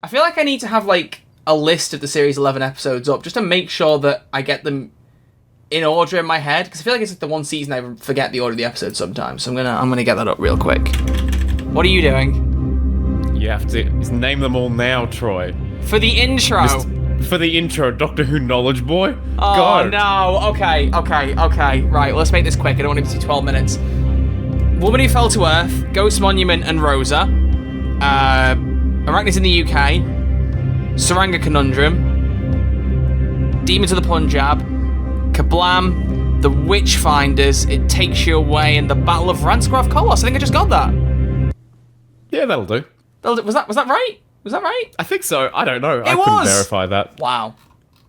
I feel like I need to have like a list of the series 11 episodes up just to make sure that I get them in order in my head, because I feel like it's like the one season I forget the order of the episodes sometimes. So I'm gonna get that up real quick. What are you doing? You have to name them all now, Troy. For the intro. For the intro, Doctor Who knowledge boy. Oh Go. no. Okay. Right, well, let's make this quick. I don't want it to be 12 minutes. Woman Who Fell to Earth, Ghost Monument and Rosa. Arachnids in the UK. Saranga Conundrum. Demons of the Punjab. Kablam. The Witchfinders. It Takes You Away, and the Battle of Ranscroft Colos. I think I just got that. Yeah, that'll do. Was that right? Was that right? I think so. I don't know. It I couldn't was! verify that. Wow.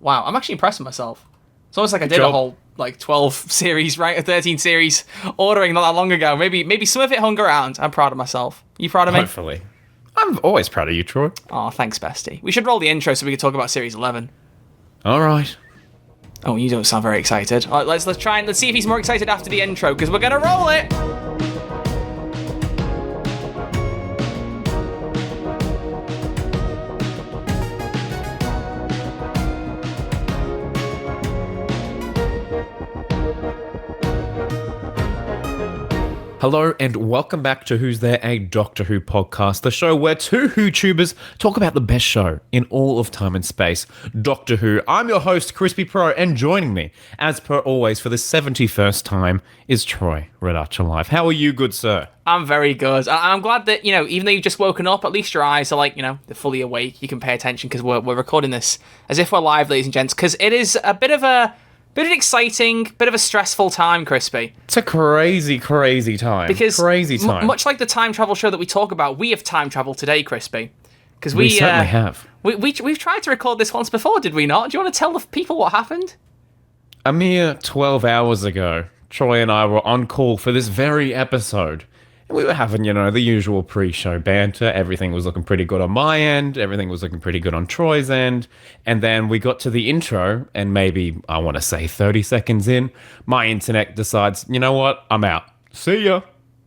I'm actually impressed with myself. It's almost like I did a whole 12 series, right? A 13 series ordering not that long ago. Maybe some of it hung around. I'm proud of myself. You proud of me? Hopefully. I'm always proud of you, Troy. Oh, thanks, bestie. We should roll the intro so we can talk about series 11. All right. Oh, you don't sound very excited. All right, let's see if he's more excited after the intro, because we're gonna roll it. Hello and welcome back to Who's There, a Doctor Who podcast, the show where two Who-tubers talk about the best show in all of time and space, Doctor Who. I'm your host, Crispy Pro, and joining me, as per always, for the 71st time, is Troy Red Archer Live. How are you, good sir? I'm very good. I'm glad that, even though you've just woken up, at least your eyes are they're fully awake. You can pay attention because we're recording this as if we're live, ladies and gents, because it is a bit of an exciting, bit of a stressful time, Crispy. It's a crazy time. Because crazy time. Much like the time travel show that we talk about, we have time traveled today, Crispy. Because we certainly have. We've tried to record this once before, did we not? Do you want to tell the people what happened? A mere 12 hours ago, Troy and I were on call for this very episode. And we were having, the usual pre-show banter. Everything was looking pretty good on my end. Everything was looking pretty good on Troy's end. And then we got to the intro, and maybe, I want to say 30 seconds in, my internet decides, you know what? I'm out. See ya.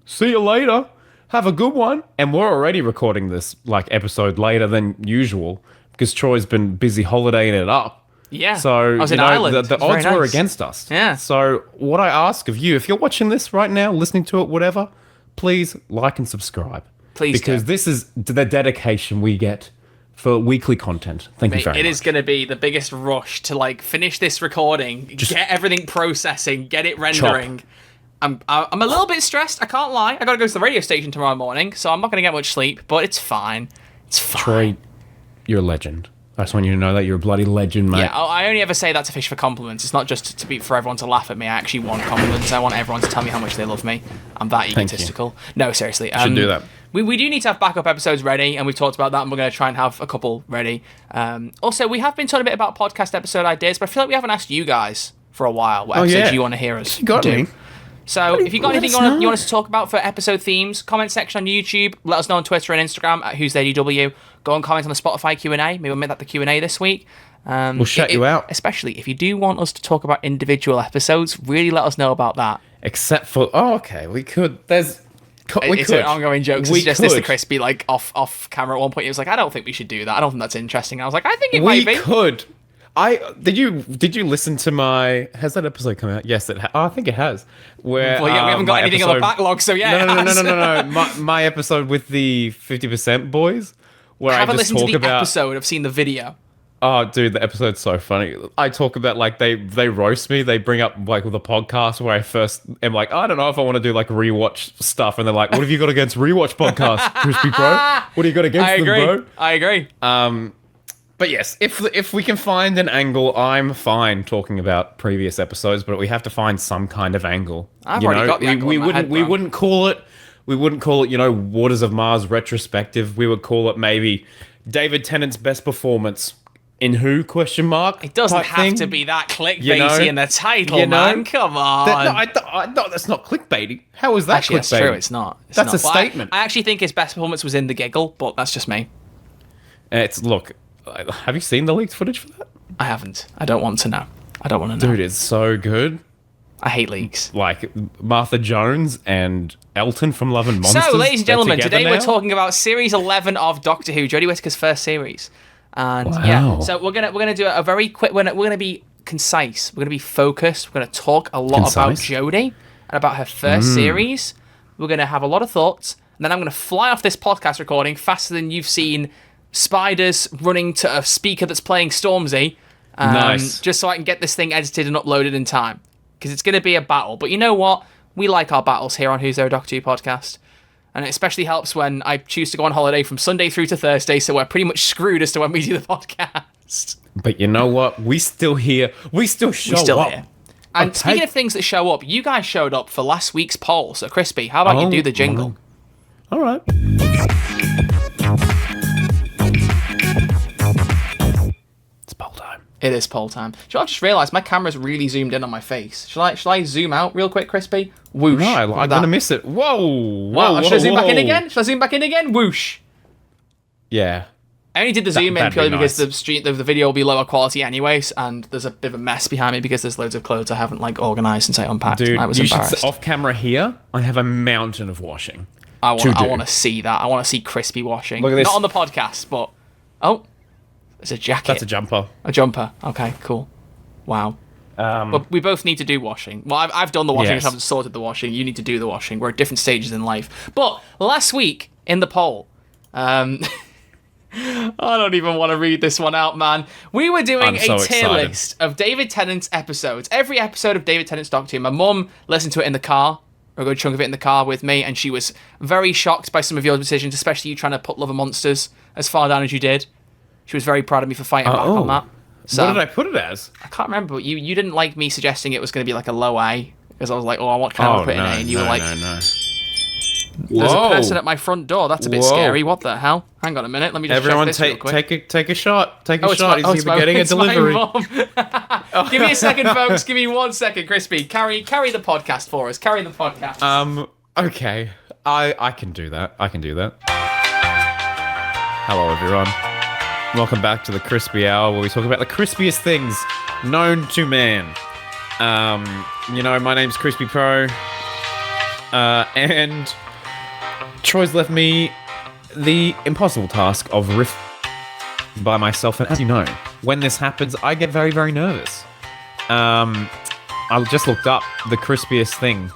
See you later. Have a good one. And we're already recording this, episode later than usual, because Troy's been busy holidaying it up. Yeah. So, I was in Ireland. The odds were against us. Yeah. So, what I ask of you, if you're watching this right now, listening to it, whatever, please like and subscribe. Please because this is the dedication we get for weekly content. Thank you very much. It is going to be the biggest rush to finish this recording, get everything processing, get it rendering. Chop. I'm a little bit stressed. I can't lie. I got to go to the radio station tomorrow morning, so I'm not going to get much sleep. But it's fine. It's fine. Troy, you're a legend. I just want you to know that you're a bloody legend, mate. Yeah, I only ever say that to fish for compliments. It's not just to be for everyone to laugh at me. I actually want compliments. I want everyone to tell me how much they love me. I'm that egotistical. No, seriously. Should do that. We do need to have backup episodes ready, and we've talked about that, and we're going to try and have a couple ready. Also, we have been talking a bit about podcast episode ideas, but I feel like we haven't asked you guys for a while what episodes you want to hear us you got do. Me. So if you got anything you want us to talk about for episode themes, comment section on YouTube, let us know on Twitter and Instagram at Who's There DW. Go and comment on the Spotify Q&A. Maybe we'll make that the Q&A this week. We'll shut you out. Especially if you do want us to talk about individual episodes, really let us know about that. Except for, we could. It's an ongoing joke. We just this to Crispy off camera at one point. He was like, I don't think we should do that. I don't think that's interesting. And I was like, I think it might be. We could. Did you listen to my? Has that episode come out? Yes, I think it has. Where we haven't got anything on the backlog, so yeah. No. My episode with the 50% boys, where I haven't just listened talk to the about. Episode. I've seen the video. Oh, dude, the episode's so funny. I talk about they roast me. They bring up with a podcast where I first am like, I don't know if I want to do rewatch stuff, and they're like, what have you got against rewatch podcasts, Crispy Pro? What do you got against them, bro? I agree. But yes, if we can find an angle, I'm fine talking about previous episodes, but we have to find some kind of angle. I've already got the angle we in my wouldn't head, we wouldn't call it Waters of Mars retrospective. We would call it maybe David Tennant's best performance in Who ? It doesn't have to be that clickbaity in the title, man. Come on. No, that's not clickbaity. How is that actually, clickbaity? That's true. It's not. That's a statement. I actually think his best performance was in The Giggle, but that's just me. Look. Have you seen the leaked footage for that? I haven't. I don't want to know. I don't want to know. Dude, it's so good. I hate leaks. Like Martha Jones and Elton from Love and Monsters. So, ladies and gentlemen, today we're now? talking about series 11 of Doctor Who, Jodie Whittaker's first series. And Wow. yeah, so we're gonna do a very quick. We're gonna be concise. We're gonna be focused. We're gonna talk a lot about Jodie and about her first series. We're gonna have a lot of thoughts, and then I'm gonna fly off this podcast recording faster than you've seen spiders running to a speaker that's playing Stormzy. Nice. Just so I can get this thing edited and uploaded in time, because it's gonna be a battle. But you know what? We like our battles here on Who's There Doctor Who podcast. And it especially helps when I choose to go on holiday from Sunday through to Thursday, so we're pretty much screwed as to when we do the podcast. But you know what? We still here. We still show up. Here. And speaking of things that show up, you guys showed up for last week's poll. So, Crispy, how about you do the jingle? All right. It's poll time. It is poll time. I've just realised my camera's really zoomed in on my face. Shall I zoom out real quick, Crispy? Whoosh. No, I'm going to miss it. Whoa. Should I zoom back in again? Should I zoom back in again? Whoosh. Yeah. I only did the zoom in purely because nice. the video will be lower quality anyways, and there's a bit of a mess behind me because there's loads of clothes I haven't organised since I unpacked. Dude, I was you embarrassed. should off camera here. I have a mountain of washing. I want to see that. I want to see Crispy washing. Look at this. Not on the podcast, but it's a jacket. That's a jumper. A jumper. Okay, cool. Wow. But we both need to do washing. Well, I've done the washing. Yes. I haven't sorted the washing. You need to do the washing. We're at different stages in life. But last week in the poll, I don't even want to read this one out, man. We were doing a tier list of David Tennant's episodes. Every episode of David Tennant's Doctor Who. My mum listened to it in the car, a good chunk of it in the car with me, and she was very shocked by some of your decisions, especially you trying to put Love and Monsters as far down as you did. She was very proud of me for fighting back on that. So, what did I put it as? I can't remember, but you didn't like me suggesting it was going to be like a low A, because I was like, what can I put in A? And you were like, no. There's a person at my front door. That's a bit scary. What the hell? Hang on a minute. Let me just Everyone check this real quick. take a shot. Take a shot. He's getting a delivery. Give me a second, folks. Give me 1 second, Crispy. Carry the podcast for us. Carry the podcast. Okay. I can do that. Hello, everyone. Welcome back to the Crispy Hour, where we talk about the crispiest things known to man. My name's Crispy Pro, and Troy's left me the impossible task of riff by myself, and as you know, when this happens, I get very, very nervous. I just looked up the crispiest thing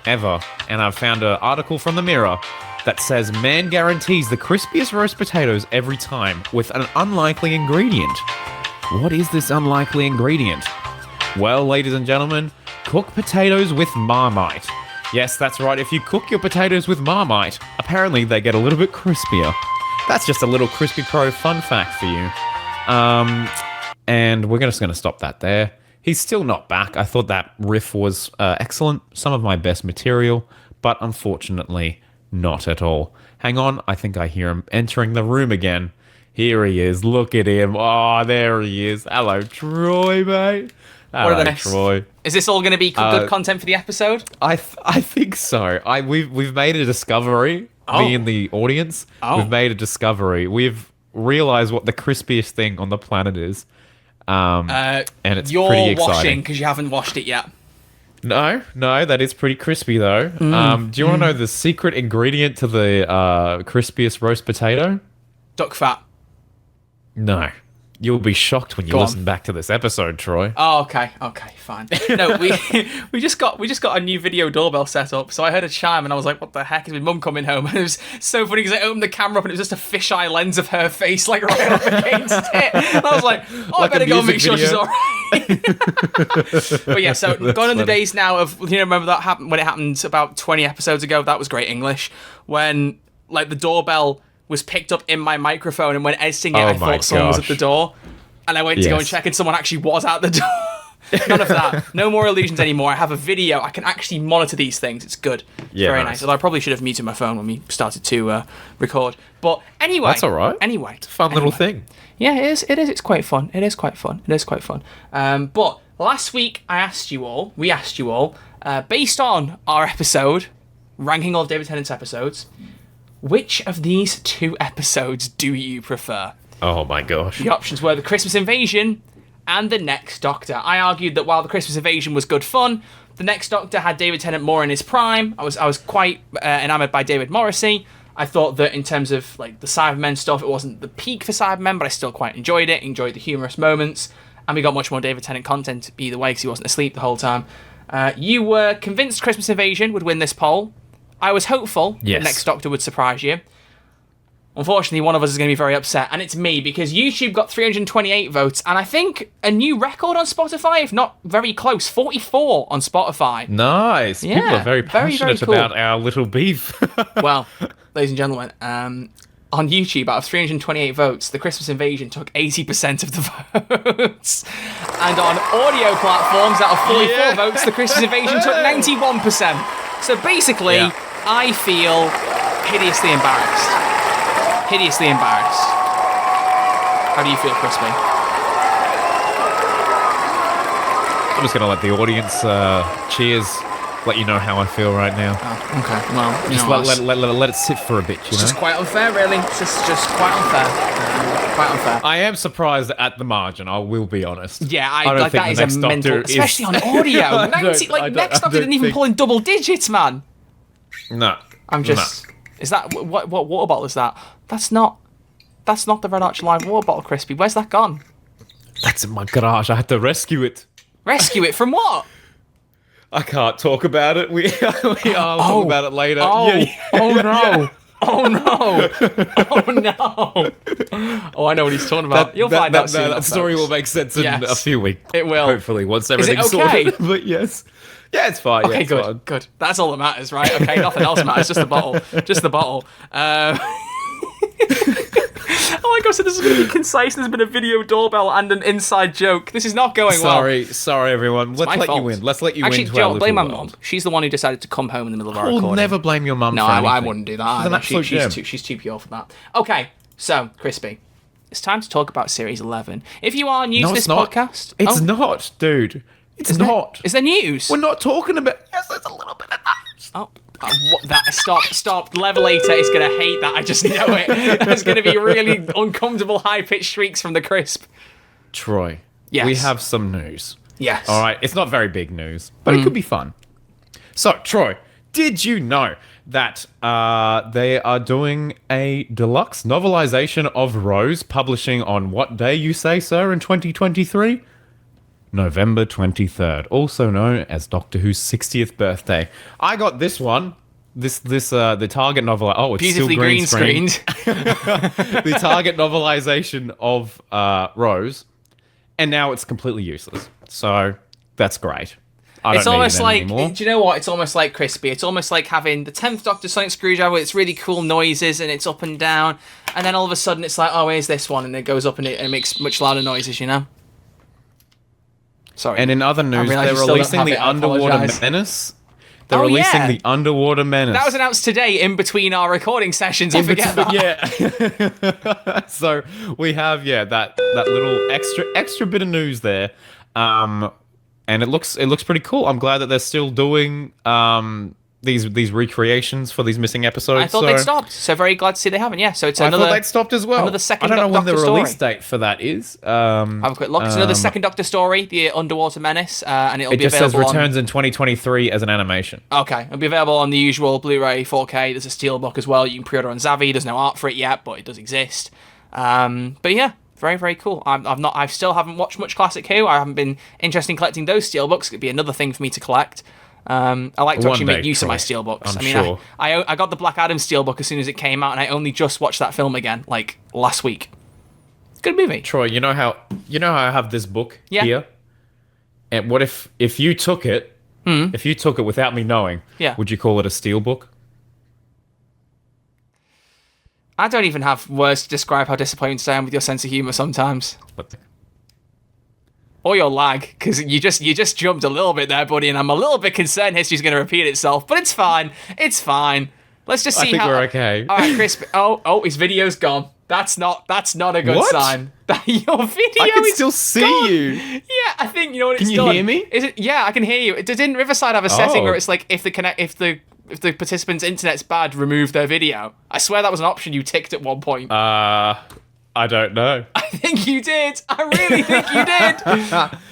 ever, and I've found an article from the Mirror that says man guarantees the crispiest roast potatoes every time with an unlikely ingredient. What is this unlikely ingredient? Well, ladies and gentlemen, cook potatoes with Marmite. Yes, that's right, if you cook your potatoes with Marmite, apparently they get a little bit crispier. That's just a little Crispy Pro fun fact for you. And we're just going to stop that there. He's still not back. I thought that riff was excellent, some of my best material, but unfortunately not at all. Hang on, I think I hear him entering the room again. Here he is, look at him. Oh, there he is. Hello, Troy, mate. Hello, Troy. Is this all going to be good content for the episode? I think so. We've made a discovery. Me and the audience. We've made a discovery. We've realized what the crispiest thing on the planet is. And it's pretty exciting. You're washing because you haven't washed it yet. No, that is pretty crispy though. Do you want to know the secret ingredient to the crispiest roast potato? Duck fat. No. You'll be shocked when you listen back to this episode, Troy. Oh, okay, fine. No, we just got a new video doorbell set up, so I heard a chime and I was like, what the heck, is my mum coming home? And it was so funny because I opened the camera up and it was just a fisheye lens of her face like right up against it. And I was like, I better go and make sure she's alright. But yeah, so gone in the days now of, remember that happened when it happened about 20 episodes ago? That was great English. When like the doorbell was picked up in my microphone, and when editing it, I thought someone was at the door, and I went to go and check, and someone actually was at the door. None of that. No more illusions anymore. I have a video. I can actually monitor these things. It's good. Yeah, very nice. Although I probably should have muted my phone when we started to record. But anyway. That's all right. Anyway. It's a fun little thing. Yeah, it is. It's quite fun. It is quite fun. But last week, we asked you all, based on our episode, ranking all of David Tennant's episodes, which of these two episodes do you prefer? Oh my gosh. The options were The Christmas Invasion and The Next Doctor. I argued that while The Christmas Invasion was good fun, The Next Doctor had David Tennant more in his prime. I was quite enamoured by David Morrissey. I thought that in terms of like the Cybermen stuff, it wasn't the peak for Cybermen, but I still quite enjoyed it, enjoyed the humorous moments, and we got much more David Tennant content either way because he wasn't asleep the whole time. You were convinced Christmas Invasion would win this poll. I was hopeful The Next Doctor would surprise you. Unfortunately, one of us is going to be very upset, and it's me, because YouTube got 328 votes, and I think a new record on Spotify, if not very close, 44 on Spotify. Nice. Yeah, people are very passionate very cool. about our little beef. Well, ladies and gentlemen, on YouTube, out of 328 votes, The Christmas Invasion took 80% of the votes. And on audio platforms, out of 44 votes, The Christmas Invasion took 91%. So basically, I feel hideously embarrassed. Hideously embarrassed. How do you feel, Crispy? I'm just going to let the audience cheers, let you know how I feel right now. Oh, okay. Well, just let it sit for a bit, you know? It's just quite unfair, really. It's just quite unfair. Quite unfair. I am surprised at the margin, I will be honest. Yeah, I don't like think that is the Next a mental... Doctor Especially on audio. Next Doctor didn't even pull in double digits, man. No. I'm just... No. Is that... What water bottle is that? That's not the Red Arch Live water bottle, Crispy. Where's that gone? That's in my garage. I had to rescue it. Rescue it from what? I can't talk about it. I'll talk about it later. Oh, oh no. Yeah. Oh no! Oh no! Oh, I know what he's talking about. You'll find out soon. That story will make sense in a few weeks. It will. Hopefully, once everything's sorted. But yes. Yeah, it's fine. Okay, yeah, it's good. fine. Good. That's all that matters, right? Okay, nothing else matters. Just the bottle. Just the bottle. Oh my gosh, so this is going to be concise. There's been a video doorbell and an inside joke. This is not going well. Sorry, everyone. Let's let you in. Let's let you Actually, in. Joe, blame my mum. She's the one who decided to come home in the middle of our recording. I'll never blame your mum. No, for I wouldn't do that. She's too pure for that. Okay, so Crispy, it's time to talk about Series 11. If you are new to this podcast, it's not, dude. It's not. Is there news? We're not talking about. Yes, there's a little bit of news. Oh. What that? Stop. Levelator is going to hate that. I just know it. There's going to be really uncomfortable high-pitched shrieks from the Crisp. Troy, yes. We have some news. Yes. All right, it's not very big news, but it could be fun. So, Troy, did you know that they are doing a deluxe novelization of Rose, publishing on what day, you say, sir, in 2023? November 23rd, also known as Doctor Who's 60th birthday. I got this one, the Target novel. Oh, it's beautifully still green screened. The Target novelization of Rose, and now it's completely useless. So that's great. It's almost like, anymore. do you know what? It's almost like Crispy. It's almost like having the 10th Doctor Sonic Screwdriver with its really cool noises and it's up and down, and then all of a sudden it's like, oh, here's this one, and it goes up and it makes much louder noises, you know? Sorry. And in other news, they're releasing the Underwater Menace. They're releasing the Underwater Menace. That was announced today in between our recording sessions. I forget that. Yeah. So we have that little extra bit of news there, and it looks pretty cool. I'm glad that they're still doing these recreations for these missing episodes. I thought they'd stopped, so very glad to see they haven't. Yeah, so it's another. I thought they'd stopped as well. Another second. I don't know when the story. release date for that is. Have a quick look. It's another second Doctor story, the Underwater Menace, and it'll be available. It just says returns in 2023 as an animation. Okay, it'll be available on the usual Blu-ray 4K. There's a steelbook as well. You can pre-order on Zavi. There's no art for it yet, but it does exist. But yeah. Very, very cool. I still haven't watched much Classic Who. I haven't been interested in collecting those steelbooks. It'd be another thing for me to collect. I like to actually make use of my steelbooks. Sure. I got the Black Adam steelbook as soon as it came out, and I only just watched that film again, like last week. Good movie. Troy, you know how I have this book here? And what if you took it, if you took it without me knowing, would you call it a steelbook? I don't even have words to describe how disappointed I am with your sense of humour sometimes. Or your lag, because you just jumped a little bit there, buddy, and I'm a little bit concerned history's going to repeat itself, but it's fine. It's fine. Let's just see I think we're okay. All right, Chris. Oh, his video's gone. That's not a good sign. Your video I can is still see gone. you. Yeah, I think you know what it's done. Can you hear me? Is it? Yeah, I can hear you. Didn't Riverside have a setting where it's like if the participant's internet's bad, remove their video? I swear that was an option you ticked at one point. I don't know. I think you did. I really think you did.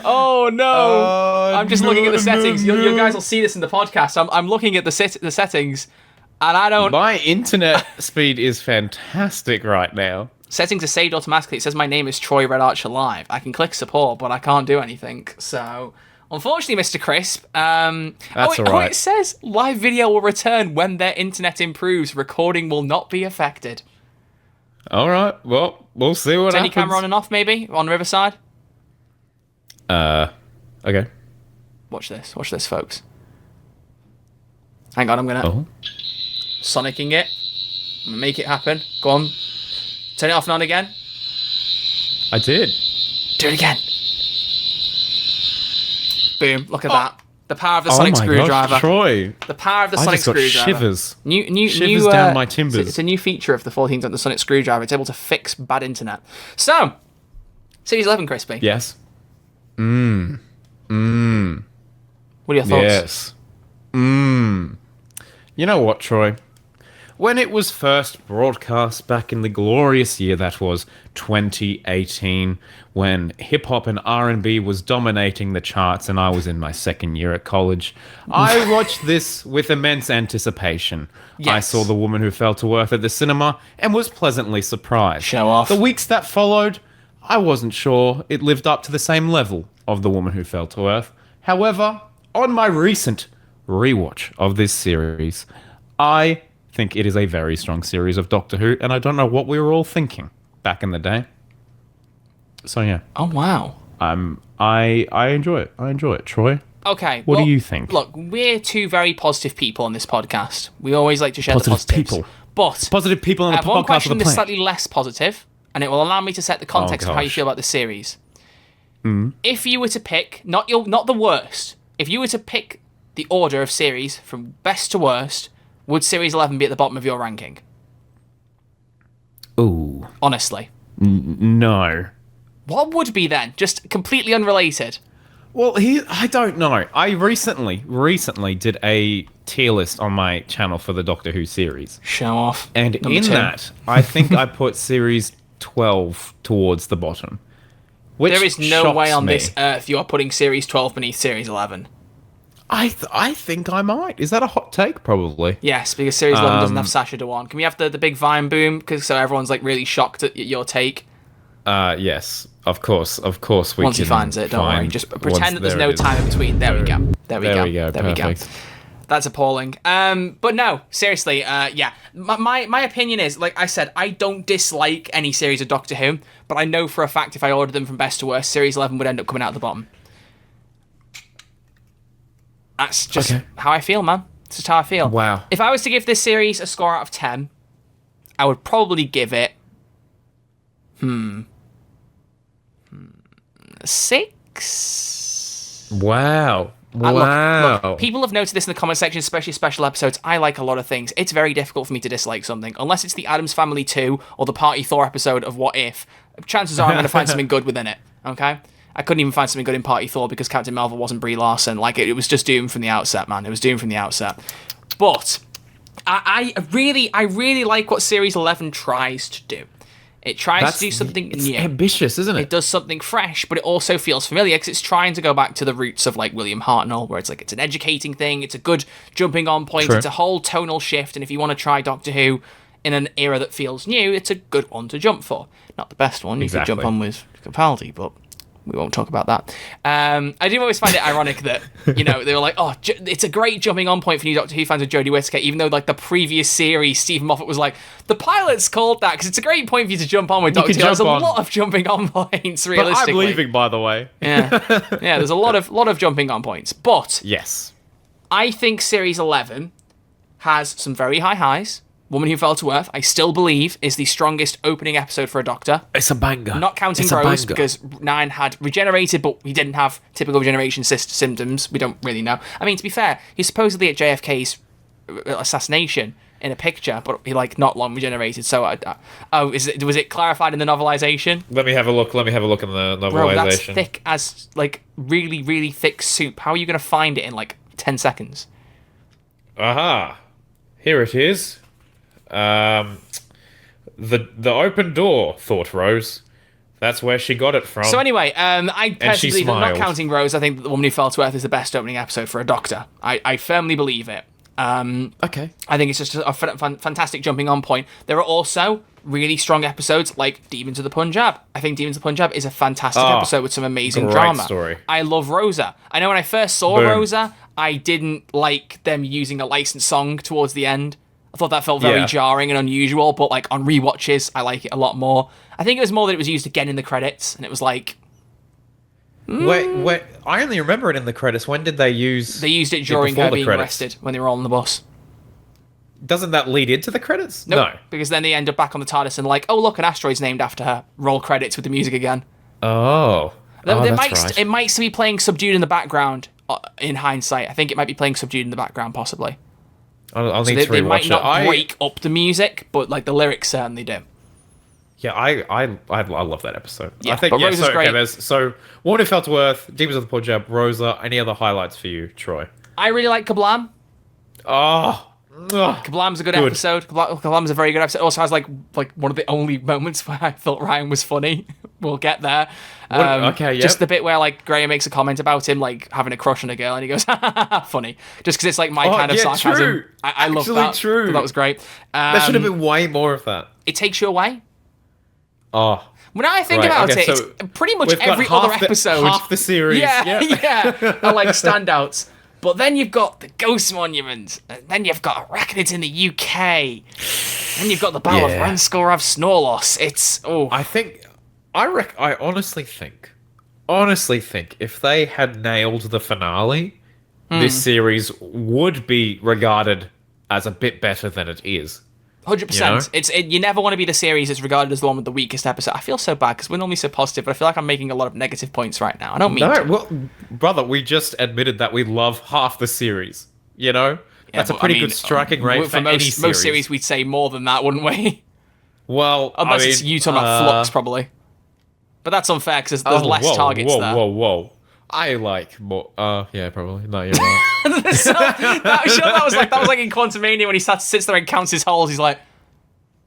Oh no! I'm just looking at the settings. You guys will see this in the podcast. I'm looking at the settings, and I don't. My internet speed is fantastic right now. Settings are saved automatically. It says my name is Troy Red Archer Live. I can click support, but I can't do anything. So, unfortunately, Mr. Crisp. That's all right. It says live video will return when their internet improves. Recording will not be affected. All right. Well, we'll see what Turn happens. your camera on and off, maybe on Riverside. Okay. Watch this, folks. Hang on, I'm gonna Sonicking it. I'm gonna make it happen. Go on. Turn it off and on again. I did. Do it again. Boom! Look at that. The power of the sonic screwdriver. Gosh, Troy. The power of the sonic just got screwdriver. Shivers. Shivers down my timbers. It's a new feature of the 14th on the sonic screwdriver. It's able to fix bad internet. So, Series 11, Crispy. Yes. What are your thoughts? Yes. You know what, Troy? When it was first broadcast back in the glorious year that was 2018, when hip-hop and R&B was dominating the charts and I was in my second year at college, I watched this with immense anticipation. Yes. I saw The Woman Who Fell to Earth at the cinema and was pleasantly surprised. Show off. The weeks that followed, I wasn't sure it lived up to the same level of The Woman Who Fell to Earth. However, on my recent rewatch of this series, I think it is a very strong series of Doctor Who, and I don't know what we were all thinking back in the day. So yeah. Oh wow. I enjoy it. I enjoy it. Troy? Okay. What do you think? Look, we're two very positive people on this podcast. We always like to share the positives. People. But Positive people on I the have one podcast question of the that's planet. slightly less positive, and it will allow me to set the context of how you feel about the series. If you were to pick, not the worst, if you were to pick the order of series from best to worst, would Series 11 be at the bottom of your ranking? Ooh. Honestly. No. What would be then? Just completely unrelated. Well, I don't know. I recently did a tier list on my channel for the Doctor Who series. Show off. And Number in 2. that, I think I put Series 12 towards the bottom. Which There is no shocks way on me. this earth you are putting Series 12 beneath Series 11. I think I might. Is that a hot take? Probably. Yes, because Series 11 doesn't have Sasha Dewan. Can we have the big Vine boom? Because so everyone's like really shocked at your take. Yes. Of course. We Once he can finds it, don't worry. find- Just pretend that there's there no it is. time in between. There we go. There we go. Perfect. That's appalling. But no, seriously, yeah. My opinion is, like I said, I don't dislike any series of Doctor Who, but I know for a fact if I ordered them from best to worst, Series 11 would end up coming out at the bottom. That's just how I feel, man. It's just how I feel. Wow. If I was to give this series a score out of 10, I would probably give it 6. Wow. Look, people have noted this in the comment section, especially special episodes. I like a lot of things. It's very difficult for me to dislike something. Unless it's the Addams Family 2 or the Party Thor episode of What If. Chances are I'm going to find something good within it, okay? I couldn't even find something good in Party Thor because Captain Marvel wasn't Brie Larson. Like, it was just doomed from the outset, man. It was doomed from the outset. But I really like what Series 11 tries to do. It tries to do something new. It's ambitious, isn't it? It does something fresh, but it also feels familiar because it's trying to go back to the roots of like William Hartnell, where it's like it's an educating thing, it's a good jumping on point, True. It's a whole tonal shift, and if you want to try Doctor Who in an era that feels new, it's a good one to jump for. Not the best one, you could jump on with Capaldi, but we won't talk about that. I do always find it ironic that, you know, they were like, oh, it's a great jumping on point for new Doctor Who fans with Jodie Whittaker, even though, like, the previous series, Stephen Moffat was like, the pilot's called that, because it's a great point for you to jump on with Doctor Who. There's a lot of jumping on points, realistically. But I'm leaving, by the way. Yeah, there's a lot of jumping on points. But Yes. I think Series 11 has some very high highs. Woman Who Fell to Earth, I still believe, is the strongest opening episode for a Doctor. It's a banger. Not counting Rose, because 9 had regenerated, but he didn't have typical regeneration symptoms. We don't really know. I mean, to be fair, he's supposedly at JFK's assassination in a picture, but he, like, not long regenerated. So, was it clarified in the novelization? Let me have a look in the novelization. Bro, that's thick as, like, really, really thick soup. How are you going to find it in, like, 10 seconds? Aha. Here it is. The open door, thought Rose. That's where she got it from. So anyway, I personally believe that, not smiled. counting Rose, I think that The Woman Who Fell to Earth is the best opening episode for a Doctor. I firmly believe it. Okay. I think it's just a fantastic jumping on point. There are also really strong episodes like Demons of the Punjab. I think Demons of the Punjab is a fantastic episode with some amazing great drama. story. I love Rosa. I know when I first saw Boom. Rosa, I didn't like them using a licensed song towards the end. I thought that felt very jarring and unusual, but like on rewatches, I like it a lot more. I think it was more that it was used again in the credits, and it was like... Wait, I only remember it in the credits. When did they use... They used it during before her the being credits? arrested, when they were all on the bus. Doesn't that lead into the credits? Nope, No. because then they end up back on the TARDIS and like, oh look, an asteroid's named after her. Roll credits with the music again. Oh. It That's might still be playing Subdued in the background, in hindsight. I think it might be playing Subdued in the background, possibly. I'll So need to they rewatch might it. not break up the music, but like the lyrics certainly do. Yeah, I love that episode. Yeah, I think but Rosa's great. So Woman Who Fell to Earth, Demons of the Punjab, Rosa. Any other highlights for you, Troy? I really like Kablam. Oh, Kablam's a good episode. Kablam's a very good episode. Also has like one of the only moments where I thought Ryan was funny. We'll get there. Okay, yeah. Just the bit where like Graham makes a comment about him like having a crush on a girl, and he goes, funny. Just because it's like my kind of sarcasm. True. I love Actually, that. true. That was great. There should have been way more of that. It takes you away. Oh. When I think Right, about okay, it, so it's pretty much we've got every half other the- episode. half the series, Yeah, yeah. are like standouts. But then you've got the Ghost Monument, and then you've got Arachnids in the UK, and you've got the Battle of Yeah. Ranskorav Snorlos. It's I honestly think if they had nailed the finale, this series would be regarded as a bit better than it is. 100%. You never want to be the series that's regarded as the one with the weakest episode. I feel so bad because we're normally so positive, but I feel like I'm making a lot of negative points right now. I don't mean to. Well, brother, we just admitted that we love half the series. That's a but, pretty I mean, good striking rate for any series. Most series, we'd say more than that, wouldn't we? Well, Unless it's you talking about Flux, probably. But that's unfair because there's less targets there. Whoa. I like more. Yeah, probably. No, you're right. that was like in Quantumania when he sits there and counts his holes. He's like,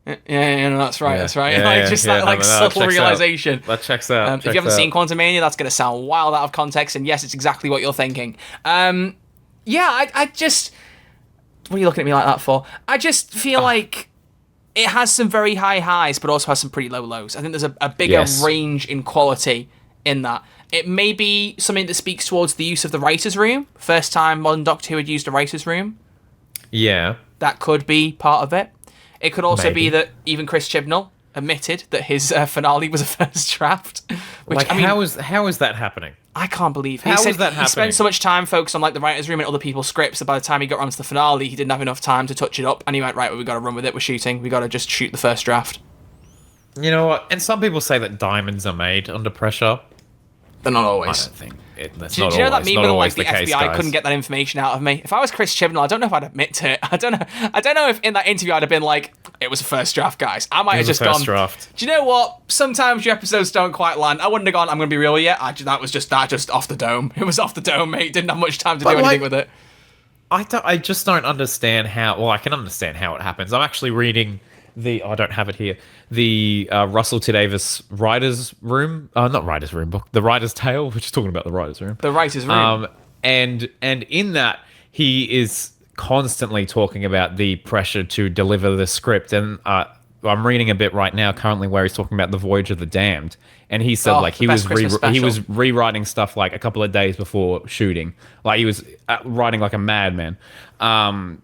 yeah, no, that's right. Subtle realization. That checks out. If you haven't seen Quantumania, that's going to sound wild out of context. And yes, it's exactly what you're thinking. I just. What are you looking at me like that for? I just feel like it has some very high highs, but also has some pretty low lows. I think there's a bigger range in quality in that. It may be something that speaks towards the use of the writer's room. First time modern Doctor Who had used a writer's room. Yeah. That could be part of it. It could also be that even Chris Chibnall admitted that his finale was a first draft. Which, how is that happening? I can't believe How is that he happening? spent so much time focused on like the writer's room and other people's scripts that by the time he got around to the finale, he didn't have enough time to touch it up. And he went, right, well, we got to run with it. We're shooting. We got to just shoot the first draft. You know what? And some people say that diamonds are made under pressure. They're not I always. don't think that's Do not you know that always, meme not where like always the case, FBI guys. couldn't get that information out of me? If I was Chris Chibnall, I don't know if I'd admit to it. I don't know if in that interview I'd have been like, it was a first draft, guys. I might have just gone, draft. do you know what? Sometimes your episodes don't quite land. I wouldn't have gone, I'm going to be real with you. That was just off the dome. It was off the dome, mate. Didn't have much time to do anything with it. I just don't understand how... Well, I can understand how it happens. I'm actually reading I don't have it here. The Russell T. Davis Writer's Room... not Writer's Room book. The Writer's Tale, which is talking about the Writer's Room. The Writer's Room. And in that, he is constantly talking about the pressure to deliver the script. And I'm reading a bit right now currently where he's talking about The Voyage of the Damned. And he said he was rewriting stuff like a couple of days before shooting. Like he was writing like a madman.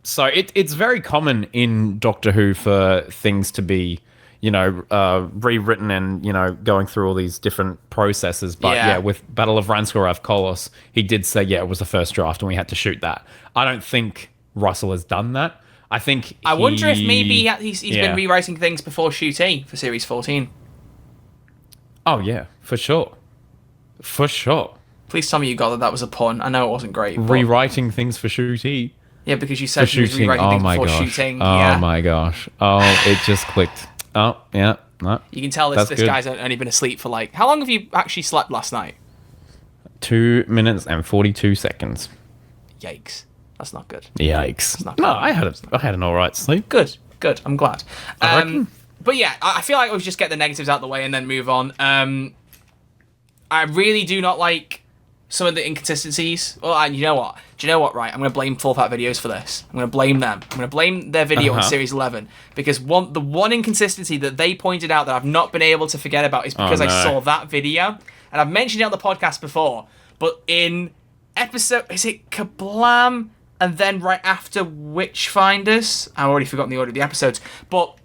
So it's very common in Doctor Who for things to be, rewritten and, going through all these different processes. But with Battle of Ranskorav Kolos, he did say, it was the first draft and we had to shoot that. I don't think Russell has done that. I wonder if maybe he's been rewriting things before Shoot A for Series 14. Oh, yeah, for sure. For sure. Please tell me you got that was a pun. I know it wasn't great. But... Rewriting things for Shoot E. Yeah, because you said he was rewriting things before shooting. Oh my gosh. Oh, it just clicked. Oh, yeah. No, you can tell this guy's only been asleep for like... How long have you actually slept last night? 2 minutes and 42 seconds. Yikes. That's not good. Yikes. Not good. No, I had an all right sleep. Good. I'm glad. But yeah, I feel like we should just get the negatives out of the way and then move on. I really do not like some of the inconsistencies. Well, and you know what? Do you know what, right? I'm going to blame Full Fat Videos for this. I'm going to blame them. I'm going to blame their video on Series 11. Because the one inconsistency that they pointed out that I've not been able to forget about is because I saw that video. And I've mentioned it on the podcast before. But in episode... Is it Kablam? And then right after Witchfinders? I've already forgotten the order of the episodes. But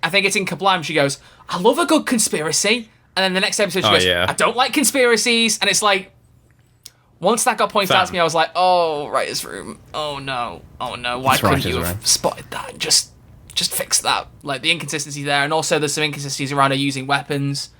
I think it's in Kablam. She goes, I love a good conspiracy. And then the next episode she goes, I don't like conspiracies. And it's like... Once that got pointed out to me, I was like, oh, writer's room. Oh, no. Oh, no. Why couldn't you have spotted that? Just fix that. Like, the inconsistency there. And also, there's some inconsistencies around her using weapons.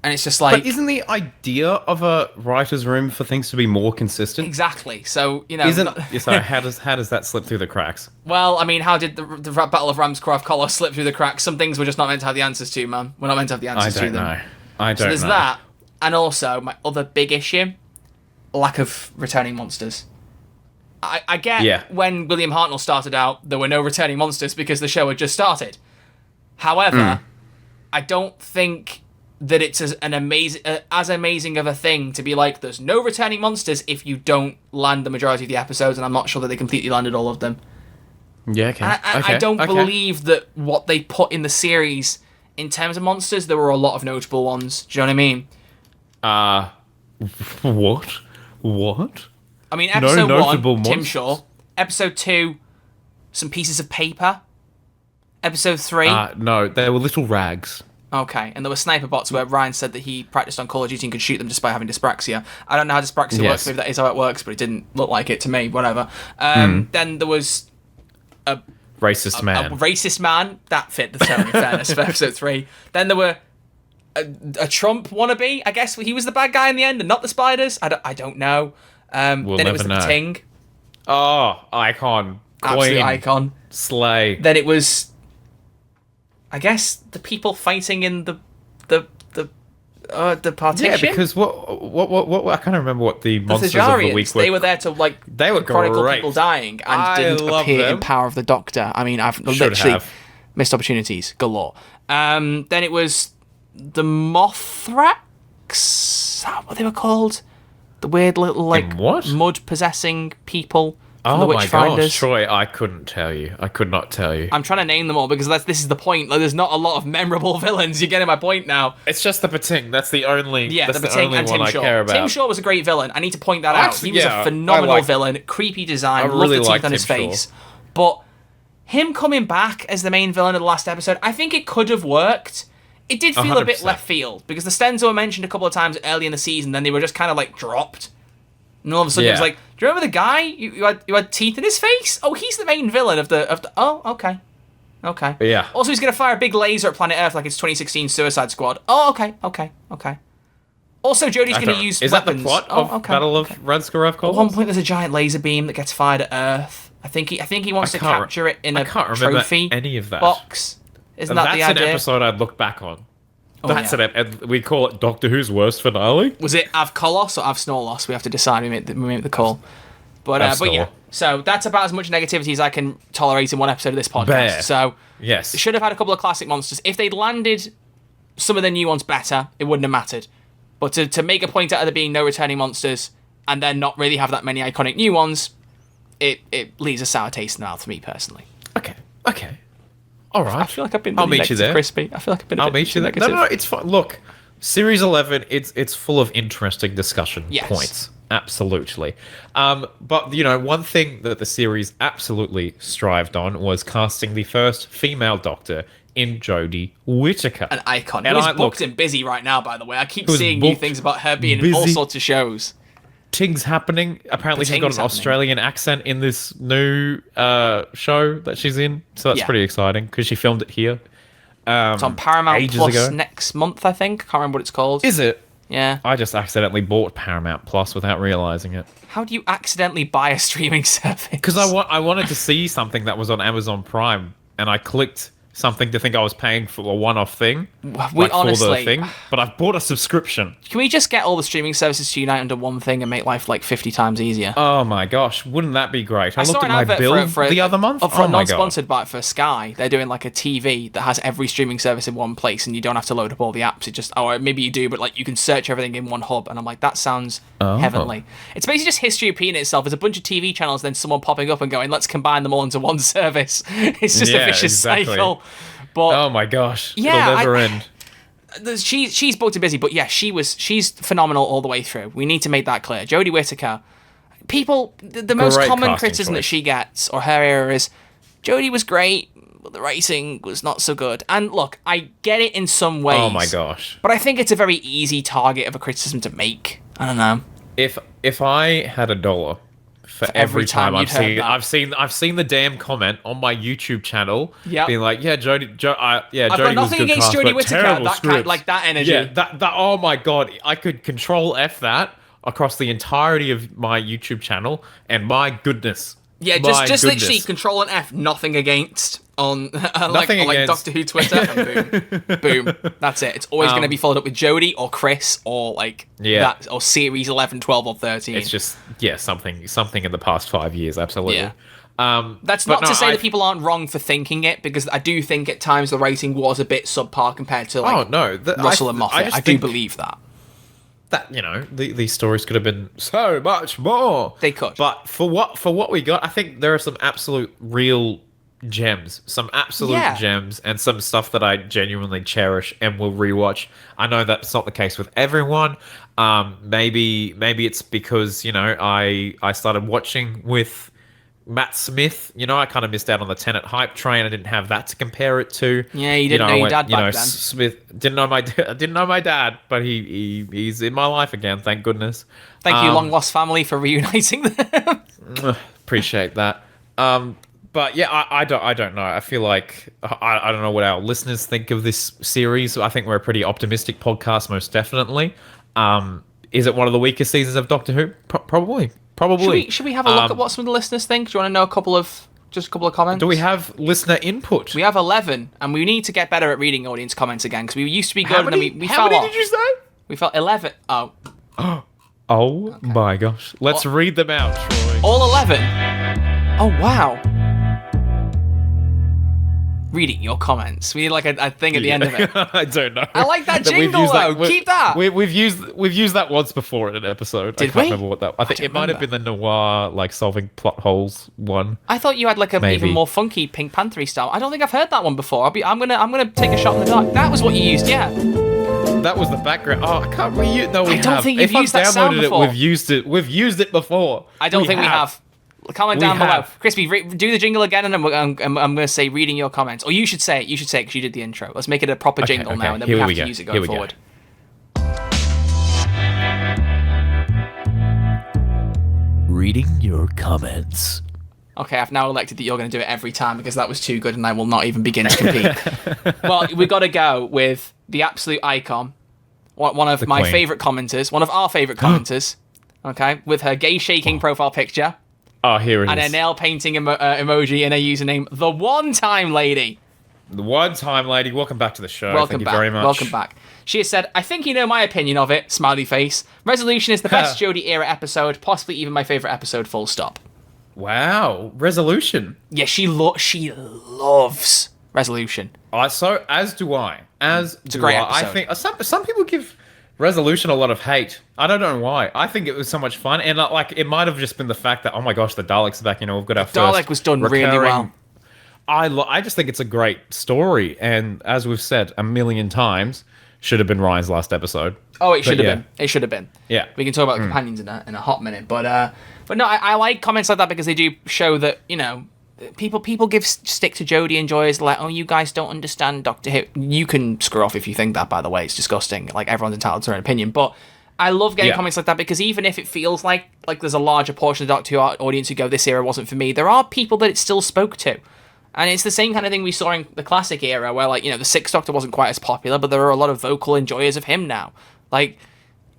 And it's just like... But isn't the idea of a writer's room for things to be more consistent? Exactly. So, you know... So how does that slip through the cracks? Well, I mean, how did the Battle of Ramscroft Collar slip through the cracks? Some things we're just not meant to have the answers to, man. We're not meant to have the answers to them. I don't know. So there's that. And also, my other big issue... lack of returning monsters. I get when William Hartnell started out, there were no returning monsters because the show had just started. However, I don't think that it's as amazing of a thing to be like, there's no returning monsters if you don't land the majority of the episodes, and I'm not sure that they completely landed all of them. Yeah, okay. I don't believe that what they put in the series, in terms of monsters, there were a lot of notable ones. Do you know what I mean? What? I mean, episode 1, Tim Shaw. Episode 2, some pieces of paper. Episode 3... no, they were little rags. Okay, and there were sniper bots where Ryan said that he practiced on Call of Duty and could shoot them despite having dyspraxia. I don't know how dyspraxia works, maybe that is how it works, but it didn't look like it to me, whatever. Then there was... A racist man. That fit the tone, in fairness, for episode 3. Then there were... A Trump wannabe, I guess. He was the bad guy in the end and not the spiders. I don't know. Then it was the Ting. Oh, icon. Absolute icon. Slay. Then it was, I guess, the people fighting in the partition. Yeah, because what I can't remember what the monsters of the week were. They were there to chronicle people dying and didn't appear in Power of the Doctor. I mean, I've literally missed opportunities galore. Then it was the Mothrax. Is that what they were called? The weird little mud possessing people. Oh my gosh, Troy, I couldn't tell you. I could not tell you. I'm trying to name them all because this is the point. Like, there's not a lot of memorable villains. You're getting my point now. It's just the Pating. That's the only. Yeah, that's the Pating and Tim Shaw. I care about. Tim Shaw was a great villain. I need to point that out. He was a phenomenal villain. Creepy design. I really loved the teeth on his face. But him coming back as the main villain of the last episode, I think it could have worked. It did feel 100%. A bit left field because the Stenzo were mentioned a couple of times early in the season, then they were just kind of like dropped. And all of a sudden it was like, do you remember the guy? You had teeth in his face? Oh, he's the main villain of the oh, okay. Okay. Yeah. Also, he's going to fire a big laser at planet Earth like it's 2016 Suicide Squad. Oh, okay. Also, Jodie's going to use weapons. Is that the plot of Battle of Ramscroft Collar? At one point, there's a giant laser beam that gets fired at Earth. I think he wants to capture it in a trophy any of that. box. Isn't that the idea? That's an episode I'd look back on. We call it Doctor Who's worst finale. Was it Av Kolos or Av Snorlos? We have to decide. We make the call. But yeah. So that's about as much negativity as I can tolerate in one episode of this podcast. Bear. So yes, should have had a couple of classic monsters. If they'd landed some of the new ones better, it wouldn't have mattered. But to make a point out of there being no returning monsters and then not really have that many iconic new ones, it leaves a sour taste in the mouth for me personally. Okay. All right. I feel like I've been really negative, crispy. I feel like I've been a bit meet you there. Negative. No, it's fine. Look, Series 11, it's full of interesting discussion points. Absolutely. But, one thing that the series absolutely strived on was casting the first female Doctor in Jodie Whittaker. An icon. And who's booked and busy right now, by the way. I keep seeing new things about her being in all sorts of shows. Ting's happening. Apparently she's got an Australian accent in this new show that she's in. So that's pretty exciting because she filmed it here. It's on Paramount Plus next month, I think. Can't remember what it's called. Is it? Yeah. I just accidentally bought Paramount Plus without realising it. How do you accidentally buy a streaming service? Because I wanted to see something that was on Amazon Prime and I clicked something to think I was paying for a one-off thing, honestly, for the thing. But I've bought a subscription. Can we just get all the streaming services to unite under one thing and make life like 50 times easier? Oh my gosh, wouldn't that be great? I looked saw at an my advert bill for the other month. For Oh a my god. non-sponsored bite for Sky. They're doing like a TV that has every streaming service in one place, and you don't have to load up all the apps. It just, or maybe you do, but like you can search everything in one hub. And I'm like, that sounds heavenly. It's basically just history repeating itself. There's a bunch of TV channels, then someone popping up and going, let's combine them all into one service. It's just a vicious cycle. But oh my gosh, yeah, it'll never end. She's booked and busy, but yeah, she's phenomenal all the way through. We need to make that clear. Jodie Whittaker, people, the most Great common casting criticism choice. that she gets, or her era, is Jodie was great, but the writing was not so good. And look, I get it in some ways. Oh my gosh. But I think it's a very easy target of a criticism to make. I don't know. If I had $1 for every time you'd heard that. I've seen the damn comment on my YouTube channel Yep. being like, yeah, Jodie I've Jodie got was nothing good against cast, Jodie but Whittaker, terrible that scripts. kind, like that energy. Yeah, that oh my god, I could control F that across the entirety of my YouTube channel, and my goodness. Yeah, just literally Control and F, nothing against on like Doctor Who Twitter, and boom, that's it. It's always going to be followed up with Jodie or Chris or like that, or series 11, 12, or 13. It's just something in the past 5 years, absolutely. Yeah. That's not to say that people aren't wrong for thinking it, because I do think at times the rating was a bit subpar compared to like Russell and Moffat. I do believe that. That, you know, these stories could have been so much more. They could. But for what we got, I think there are some absolute real gems. Some absolute gems, and some stuff that I genuinely cherish and will rewatch. I know that's not the case with everyone. Maybe it's because, you know, I started watching with Matt Smith. You know, I kind of missed out on the Tenet hype train. I didn't have that to compare it to. Yeah, you didn't know your dad back then. Smith didn't know my dad, but he's in my life again. Thank goodness. Thank you, long lost family, for reuniting them. Appreciate that. But yeah, I don't know. I feel like I don't know what our listeners think of this series. I think we're a pretty optimistic podcast, most definitely. Is it one of the weaker seasons of Doctor Who? Probably. Should we have a look at what some of the listeners think? Do you want to know a couple of comments? Do we have listener input? We have 11, and we need to get better at reading audience comments again, because we used to be good, How many, and then we fell off. How many did you say? We fell 11. Oh. Oh my gosh. Let's read them out, Troy. All 11? Oh, wow. Reading your comments. We need like a thing at the end of it. I don't know. I like that jingle though. Keep that. We've used that once before in an episode. Did I can't we? remember what that. I think it might have been the noir, like solving plot holes one. I thought you had like a even more funky Pink Panther style. I don't think I've heard that one before. I'm gonna take a shot in the dark. That was what you used, yeah. That was the background. Oh, I can't reuse. No, we I don't have. think you've if used I've that sound downloaded before. it, we've used it before. I don't think we have. Comment down below. have. Crispy, do the jingle again, and I'm going to say reading your comments. Or you should say it. You should say it because you did the intro. Let's make it a proper jingle now, and then we have to use it going forward. Reading your comments. Okay, I've now elected that you're going to do it every time because that was too good, and I will not even begin to compete. Well, we've got to go with the absolute icon, one of my favourite commenters, one of our favourite commenters, okay, with her gay shaking profile picture. Oh, here it is. And a nail painting emoji and a username, The One Time Lady. The One Time Lady. Welcome back to the show. Welcome Thank back. you very much. Welcome back. She has said, I think you know my opinion of it, smiley face. Resolution is the best Jodie era episode, possibly even my favourite episode, full stop. Wow. Resolution. Yeah, she loves Resolution. So, as do I. It's a great episode. I think some people give Resolution a lot of hate. I don't know why. I think it was so much fun, and like it might have just been the fact that, oh my gosh, the Daleks are back. You know, we've got our first Dalek was done really well. I just think it's a great story, and as we've said a million times, should have been Ryan's last episode. Oh, it should have been. It should have been. Yeah, we can talk about companions in a hot minute, but no, I like comments like that because they do show that, you know, people give stick to Jodie and Joy as like, oh, you guys don't understand Doctor Who. You can screw off if you think that, by the way. It's disgusting. Like, everyone's entitled to their own opinion. But I love getting comments like that because even if it feels like there's a larger portion of the Doctor Who audience who go, this era wasn't for me, there are people that it still spoke to. And it's the same kind of thing we saw in the classic era where, like, you know, the Sixth Doctor wasn't quite as popular, but there are a lot of vocal enjoyers of him now. Like,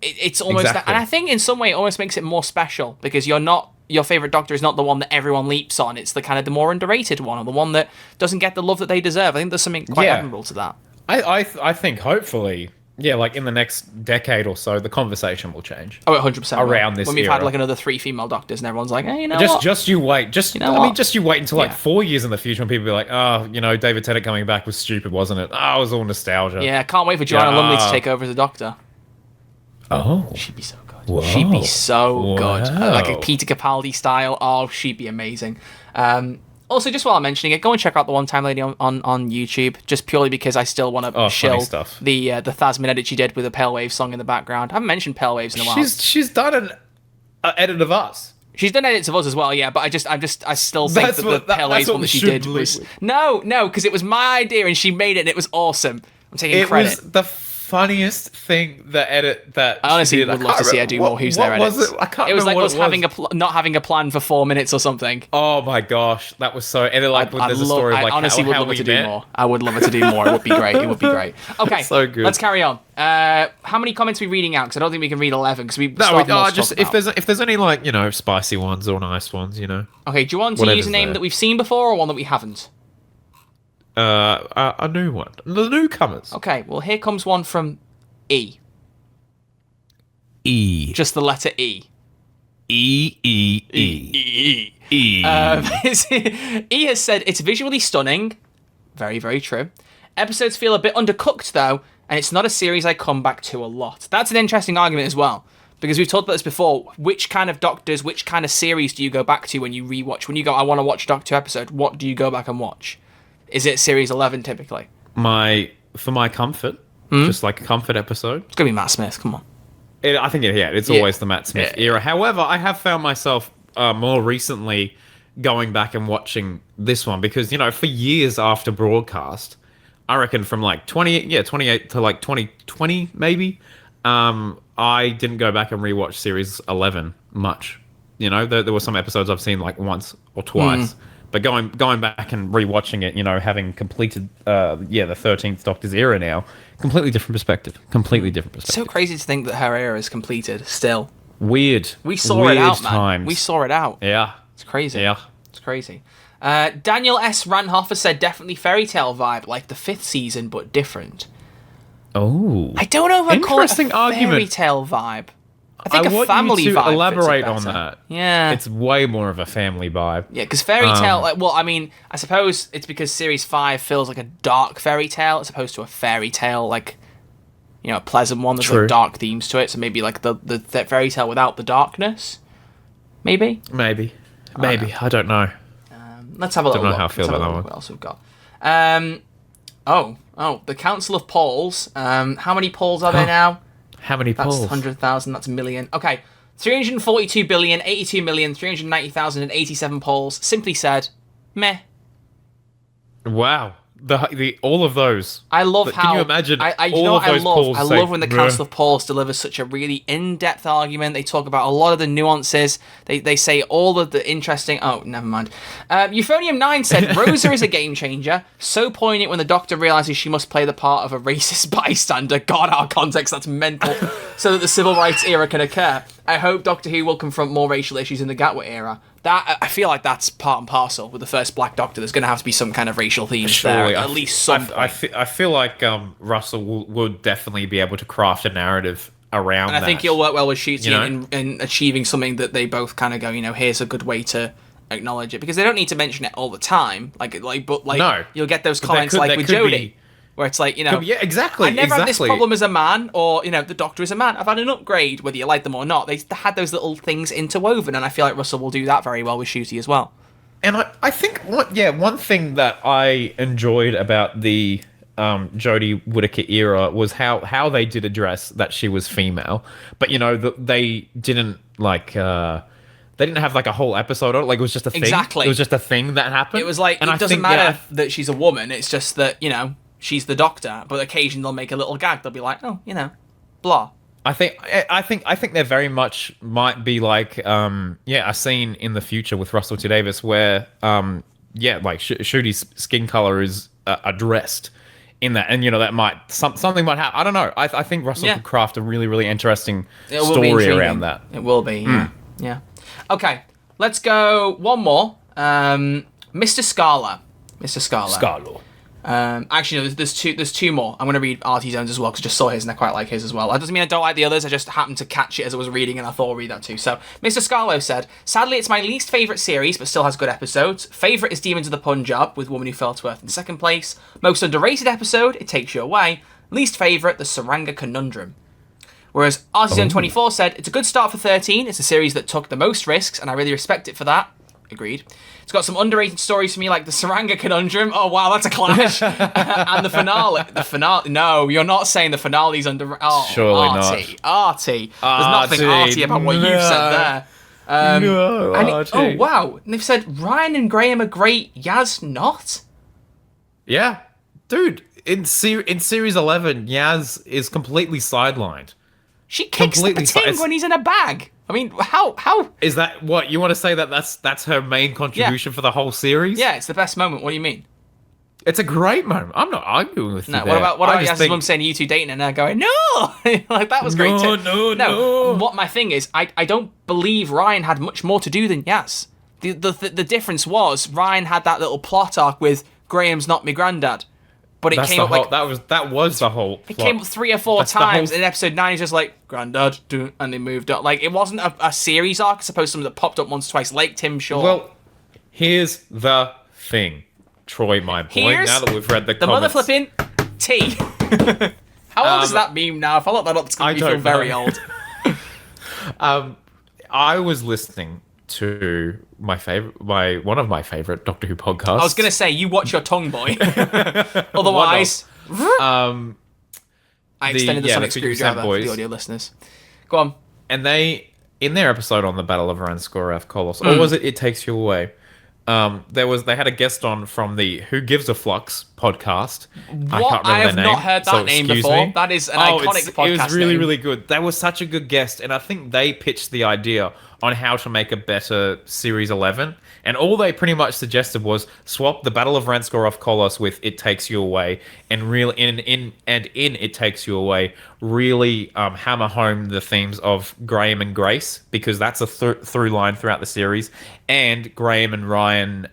it's almost that. And I think in some way it almost makes it more special because you're not your favorite Doctor is not the one that everyone leaps on. It's the kind of the more underrated one, or the one that doesn't get the love that they deserve. I think there's something quite admirable to that. I think hopefully, like in the next decade or so, the conversation will change. Oh, 100%. Around this when we've era. had like another 3 female Doctors, and everyone's like, hey, you know just what? just you wait. Just You know what? just you wait until like 4 years in the future when people be like, oh, David Tennant coming back was stupid, wasn't it? Oh, it was all nostalgia. Yeah, can't wait for Joanna Lumley to take over as a Doctor. Oh, She'd be so good. Whoa. She'd be so good. Wow. Like a Peter Capaldi style. Oh, she'd be amazing. Also, just while I'm mentioning it, go and check out the One Time Lady on YouTube, just purely because I still want to shill stuff. the Thasmin edit she did with a Pale Wave song in the background. I haven't mentioned Pale Waves in a while. She's done an edit of us. She's done edits of us as well, yeah, but I still think the Pale Waves one that she did was... No, because it was my idea and she made it and it was awesome. I'm taking credit. It was the funniest thing, the edit that I honestly she did. would love to see her do more Who's There edits. Was it? I can't it was remember like what us it was. not having a plan for 4 minutes or something. Oh my gosh, that was so... And there's a story of like I honestly would how love her we to do met. more. I would love her to do more. It would be great. It would be great. Okay, So good. let's carry on. How many comments are we reading out? Because I don't think we can read 11. Because if there's any like spicy ones or nice ones, Okay, do you want to use a name that we've seen before or one that we haven't? A new one, the newcomers. Okay, well here comes one from E. E. Just the letter E. E. E. E. E. E has said it's visually stunning. Very, very true. Episodes feel a bit undercooked though, and it's not a series I come back to a lot. That's an interesting argument as well, because we've talked about this before. Which kind of Doctors, which kind of series do you go back to when you rewatch? When you go, I want to watch Doctor episode, what do you go back and watch? Is it series 11 typically? For my comfort, just like a comfort episode. It's gonna be Matt Smith. Come on. I think it's always the Matt Smith era. However, I have found myself more recently going back and watching this one because for years after broadcast, I reckon from like 28 to like 2020 maybe, I didn't go back and rewatch series 11 much. There were some episodes I've seen like once or twice. But going back and rewatching it, having completed the 13th Doctor's era now, completely different perspective. So crazy to think that her era is completed still. Weird. We saw it out, man. Times. We saw it out. Yeah. It's crazy. Yeah. It's crazy. Daniel S. Ranhofer said definitely fairy tale vibe, like the 5th season, but different. Oh. I don't know if I'd call it a Interesting argument. fairy tale vibe. I think a want family you to vibe. elaborate fits it on better. that. Yeah. It's way more of a family vibe. Yeah, because fairy tale, I suppose it's because series 5 feels like a dark fairy tale as opposed to a fairy tale, like, a pleasant one. There's like dark themes to it, so maybe like the fairy tale without the darkness. Maybe. I don't know. Let's have a look. Don't know how I feel about that one. What else we've got? The Council of Pauls. How many Pauls are there now? How many That's polls? 100,000. That's a million. Okay. 342 billion, 82 million, 390,000, and 87 polls. Simply said, meh. Wow. The all of those. I love how. Can you imagine I polls love when the Council of Pauls delivers such a really in-depth argument. They talk about a lot of the nuances. They say all of the interesting... Oh, never mind. Euphonium9 said, Rosa is a game changer. So poignant when the Doctor realises she must play the part of a racist bystander. God, our context, that's mental. So that the civil rights era can occur. I hope Doctor Who will confront more racial issues in the Gatwa era. That I feel like that's part and parcel with the first Black Doctor. There's going to have to be some kind of racial themes there, at least some. I feel like Russell would definitely be able to craft a narrative around that. And I think he'll work well with Shooty in achieving something that they both kind of go, here's a good way to acknowledge it, because they don't need to mention it all the time. No. You'll get those comments like with Jodie. Where it's like, yeah, exactly. I never had this problem as a man, or, the Doctor is a man. I've had an upgrade, whether you like them or not. They had those little things interwoven, and I feel like Russell will do that very well with Shooty as well. And I think, one thing that I enjoyed about the Jodie Whittaker era was how they did address that she was female. But, they didn't, they didn't have, a whole episode on it. It was just a thing. Exactly. It was just a thing that happened. It was like, it doesn't matter that she's a woman. It's just that, she's the Doctor, but occasionally they'll make a little gag. They'll be like, oh, blah. I think there very much might be a scene in the future with Russell T Davies where Shooty's skin color is addressed in that, and that might something might happen. I don't know. I think Russell could craft a really, really interesting story around that. It will be. Yeah. Okay. let's go one more. Mr. Scala. Scarlo. Actually, no, there's two more. I'm going to read Artie's own as well, because I just saw his and I quite like his as well. That doesn't mean I don't like the others, I just happened to catch it as I was reading and I thought I'll read that too. So, Mr. Scarlo said, sadly, it's my least favourite series, but still has good episodes. Favourite is Demons of the Punjab, with Woman Who Fell to Earth in second place. Most underrated episode, It Takes You Away. Least favourite, The Saranga Conundrum. Whereas Artie's own 24 said, it's a good start for 13. It's a series that took the most risks, and I really respect it for that. Agreed. It's got some underrated stories for me, like the Saranga Conundrum. Oh wow, that's a clash. And the finale. No, you're not saying the finale's under. Oh, surely Artie. There's nothing Artie about what you've said there. Artie. Oh wow, and they've said Ryan and Graham are great. Yaz not. Yeah, dude. In series 11, Yaz is completely sidelined. She kicks the ting when he's in a bag. I mean, how is that? What you want to say that's her main contribution for the whole series? Yeah, it's the best moment. What do you mean? It's a great moment. I'm not arguing with you. No, there. what about Yaz's mum saying you two dating and they're going no? Like that was great too. No. What my thing is, I don't believe Ryan had much more to do than Yaz. The difference was Ryan had that little plot arc with Graham's not my granddad. But it came up like that was the whole plot. It came up 3 or 4 times in episode 9. He's just like granddad, and they moved on. Like it wasn't a series arc. I suppose something that popped up once or twice, like Tim Shaw. Well, here's the thing, Troy, my boy. Now that we've read the comments, mother flipping T. How old is that meme now? If I look that up, it's going to feel very old. I was listening to one of my favorite Doctor Who podcasts. I was going to say, you watch your tongue, boy. Otherwise, I extended the sonic screwdriver for the audio listeners. Go on. And they, in their episode on the Battle of Ranskorath Kolos, or was it Takes You Away? They had a guest on from the Who Gives a Flux podcast. What? I can't remember I have their name. not heard that name before. That is an iconic podcast. It was really, name. really good. They were such a good guest, and I think they pitched the idea on how to make a better Series 11. And all they pretty much suggested was swap the Battle of Ranskorath Kolos with It Takes You Away, and really in It Takes You Away, really hammer home the themes of Graham and Grace, because that's a through line throughout the series, and Graham and Ryan,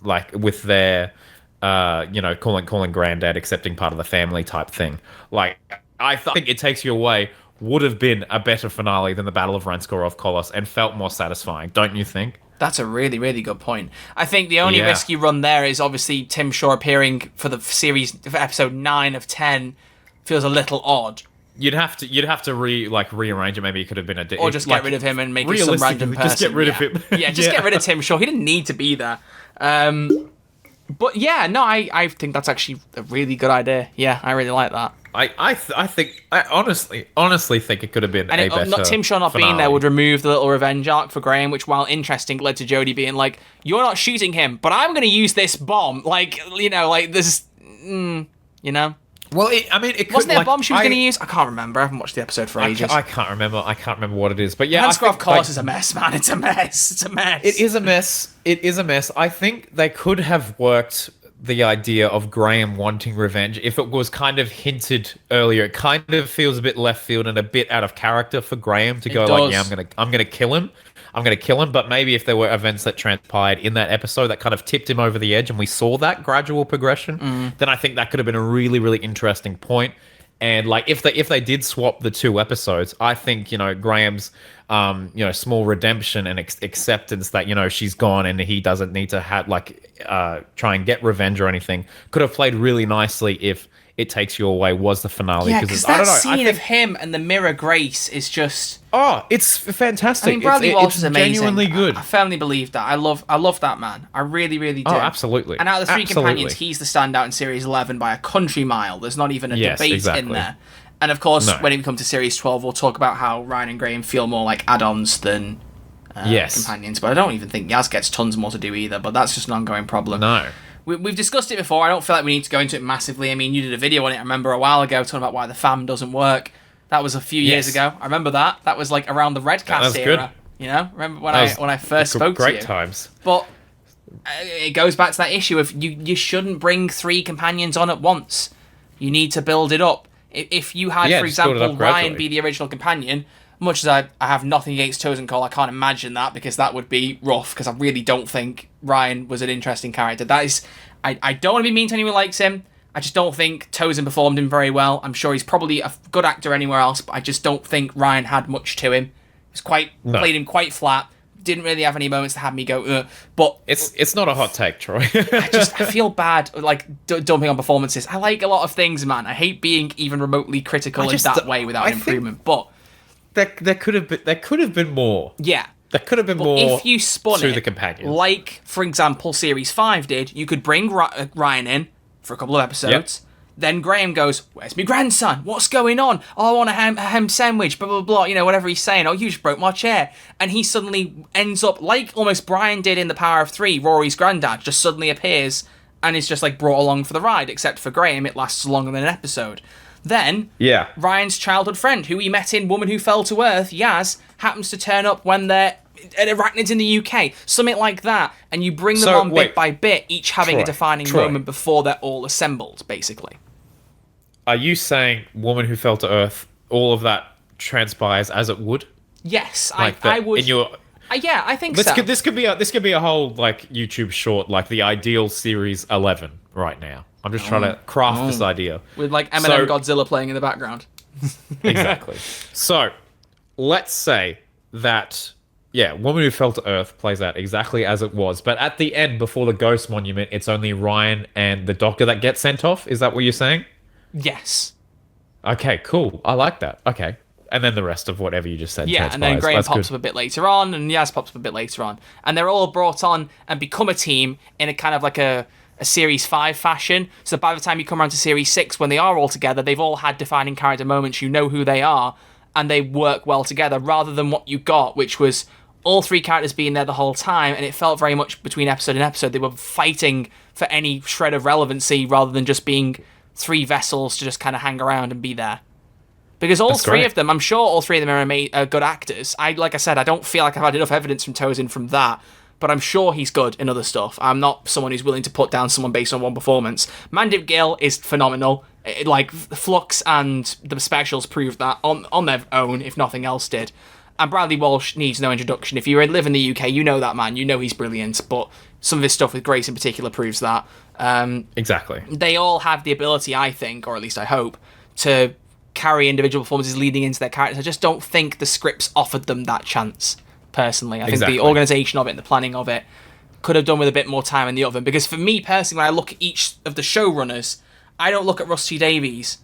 like with their, calling granddad, accepting part of the family type thing. Like, I think It Takes You Away would have been a better finale than the Battle of Ranskorath Kolos and felt more satisfying, don't you think? That's a really, really good point. I think the only risk you run there is obviously Tim Shaw appearing for the series for episode 9 of 10 feels a little odd. You'd have to rearrange it. Maybe it could have been or just get rid of him and make it some random person. Just get rid of him. Yeah, just get rid of Tim Shaw. He didn't need to be there. But yeah, no, I think that's actually a really good idea. Yeah, I really like that. I honestly think it could have been a better Tim Shaw not finale. being there would remove the little revenge arc for Graham, which, while interesting, led to Jodie being like, "You're not shooting him, but I'm going to use this bomb." Like, this, Well, it could, wasn't there a bomb she was going to use? I can't remember. I haven't watched the episode for ages. I can't remember what it is. But yeah, Ranskorath Kolos is a mess, man. It's a mess. It's a mess. It is a mess. I think they could have worked the idea of Graham wanting revenge if it was kind of hinted earlier. It kind of feels a bit left field and a bit out of character for Graham to go like, yeah, I'm gonna kill him. I'm going to kill him. But maybe if there were events that transpired in that episode that kind of tipped him over the edge and we saw that gradual progression, then I think that could have been a really, really interesting point. And like if they did swap the 2 episodes, I think, Graham's small redemption and acceptance that, she's gone and he doesn't need to have try and get revenge or anything could have played really nicely if It Takes You Away was the finale. Yeah, because that scene of him and the mirror Grace is just... Oh, it's fantastic. I mean, Bradley Walsh is amazing. Genuinely good. I firmly believe that. I love that man. I really, really do. Oh, absolutely. And out of the 3 companions, he's the standout in Series 11 by a country mile. There's not even a debate in there. And of course, when we come to Series 12, we'll talk about how Ryan and Graham feel more like add-ons than companions. But I don't even think Yaz gets tons more to do either. But that's just an ongoing problem. No. We've discussed it before. I don't feel like we need to go into it massively. I mean, you did a video on it, I remember, a while ago, talking about why the fam doesn't work. That was a few years ago. I remember that. That was like around the Redcast era. Good. Remember when I first spoke to you? Great times. But it goes back to that issue of you shouldn't bring 3 companions on at once. You need to build it up. If you had, for example, Ryan be the original companion, much as I have nothing against Tozen Cole, I can't imagine that, because that would be rough, because I really don't think Ryan was an interesting character. That is, I don't want to be mean to anyone who likes him. I just don't think Tozen performed him very well. I'm sure he's probably a good actor anywhere else, but I just don't think Ryan had much to him. Played him quite flat. Didn't really have any moments to have me go, ugh. But it's not a hot take, Troy. I feel bad, like, dumping on performances. I like a lot of things, man. I hate being even remotely critical in that way without improvement. But there could have been more. Yeah. There could have been more if you spun to it, the companions. like, for example, Series 5 did, you could bring Ryan in for a couple of episodes. Yep. Then Graham goes, "Where's my grandson? What's going on? Oh, I want a ham sandwich, blah, blah, blah." You know, whatever he's saying. "Oh, you just broke my chair." And he suddenly ends up, like almost Brian did in The Power of Three, Rory's granddad just suddenly appears and is just, like, brought along for the ride. Except for Graham, it lasts longer than an episode. Then, Ryan's childhood friend, who he met in Woman Who Fell to Earth, Yaz, happens to turn up when they're at Arachnids in the UK. Something like that. And you bring them on bit by bit, each having a defining moment before they're all assembled, basically. Are you saying Woman Who Fell to Earth, all of that transpires as it would? Yes, like I would. Yeah, I think so. This could be a whole, like, YouTube short, like the ideal series 11 right now. I'm just trying to craft this idea with, like, Eminem Godzilla playing in the background. Exactly. So let's say that Woman Who Fell to Earth plays out exactly as it was, but at the end, before the Ghost Monument, it's only Ryan and the Doctor that get sent off. Is that what you're saying? Yes. Okay, cool. I like that. Okay. And then the rest of whatever you just said. Yeah, and then Graham pops up a bit later on, and Yaz pops up a bit later on. And they're all brought on and become a team in a kind of like a Series 5 fashion. So by the time you come around to Series 6, when they are all together, they've all had defining character moments, you know who they are, and they work well together, rather than what you got, which was all three characters being there the whole time, and it felt very much between episode and episode they were fighting for any shred of relevancy, rather than just being three vessels to just kind of hang around and be there. Because all three of them, I'm sure all three of them are good actors. Like I said, I don't feel like I've had enough evidence from Tozen from that, but I'm sure he's good in other stuff. I'm not someone who's willing to put down someone based on one performance. Mandip Gill is phenomenal. Like, Flux and the specials proved that on their own, if nothing else did. And Bradley Walsh needs no introduction. If you live in the UK, you know that man. You know he's brilliant, but some of his stuff with Grace in particular proves that. Exactly. They all have the ability, I think, or at least I hope, to carry individual performances leading into their characters. I just don't think the scripts offered them that chance, personally. I think the organisation of it and the planning of it could have done with a bit more time in the oven. Because for me, personally, when I look at each of the showrunners, I don't look at Rusty Davies,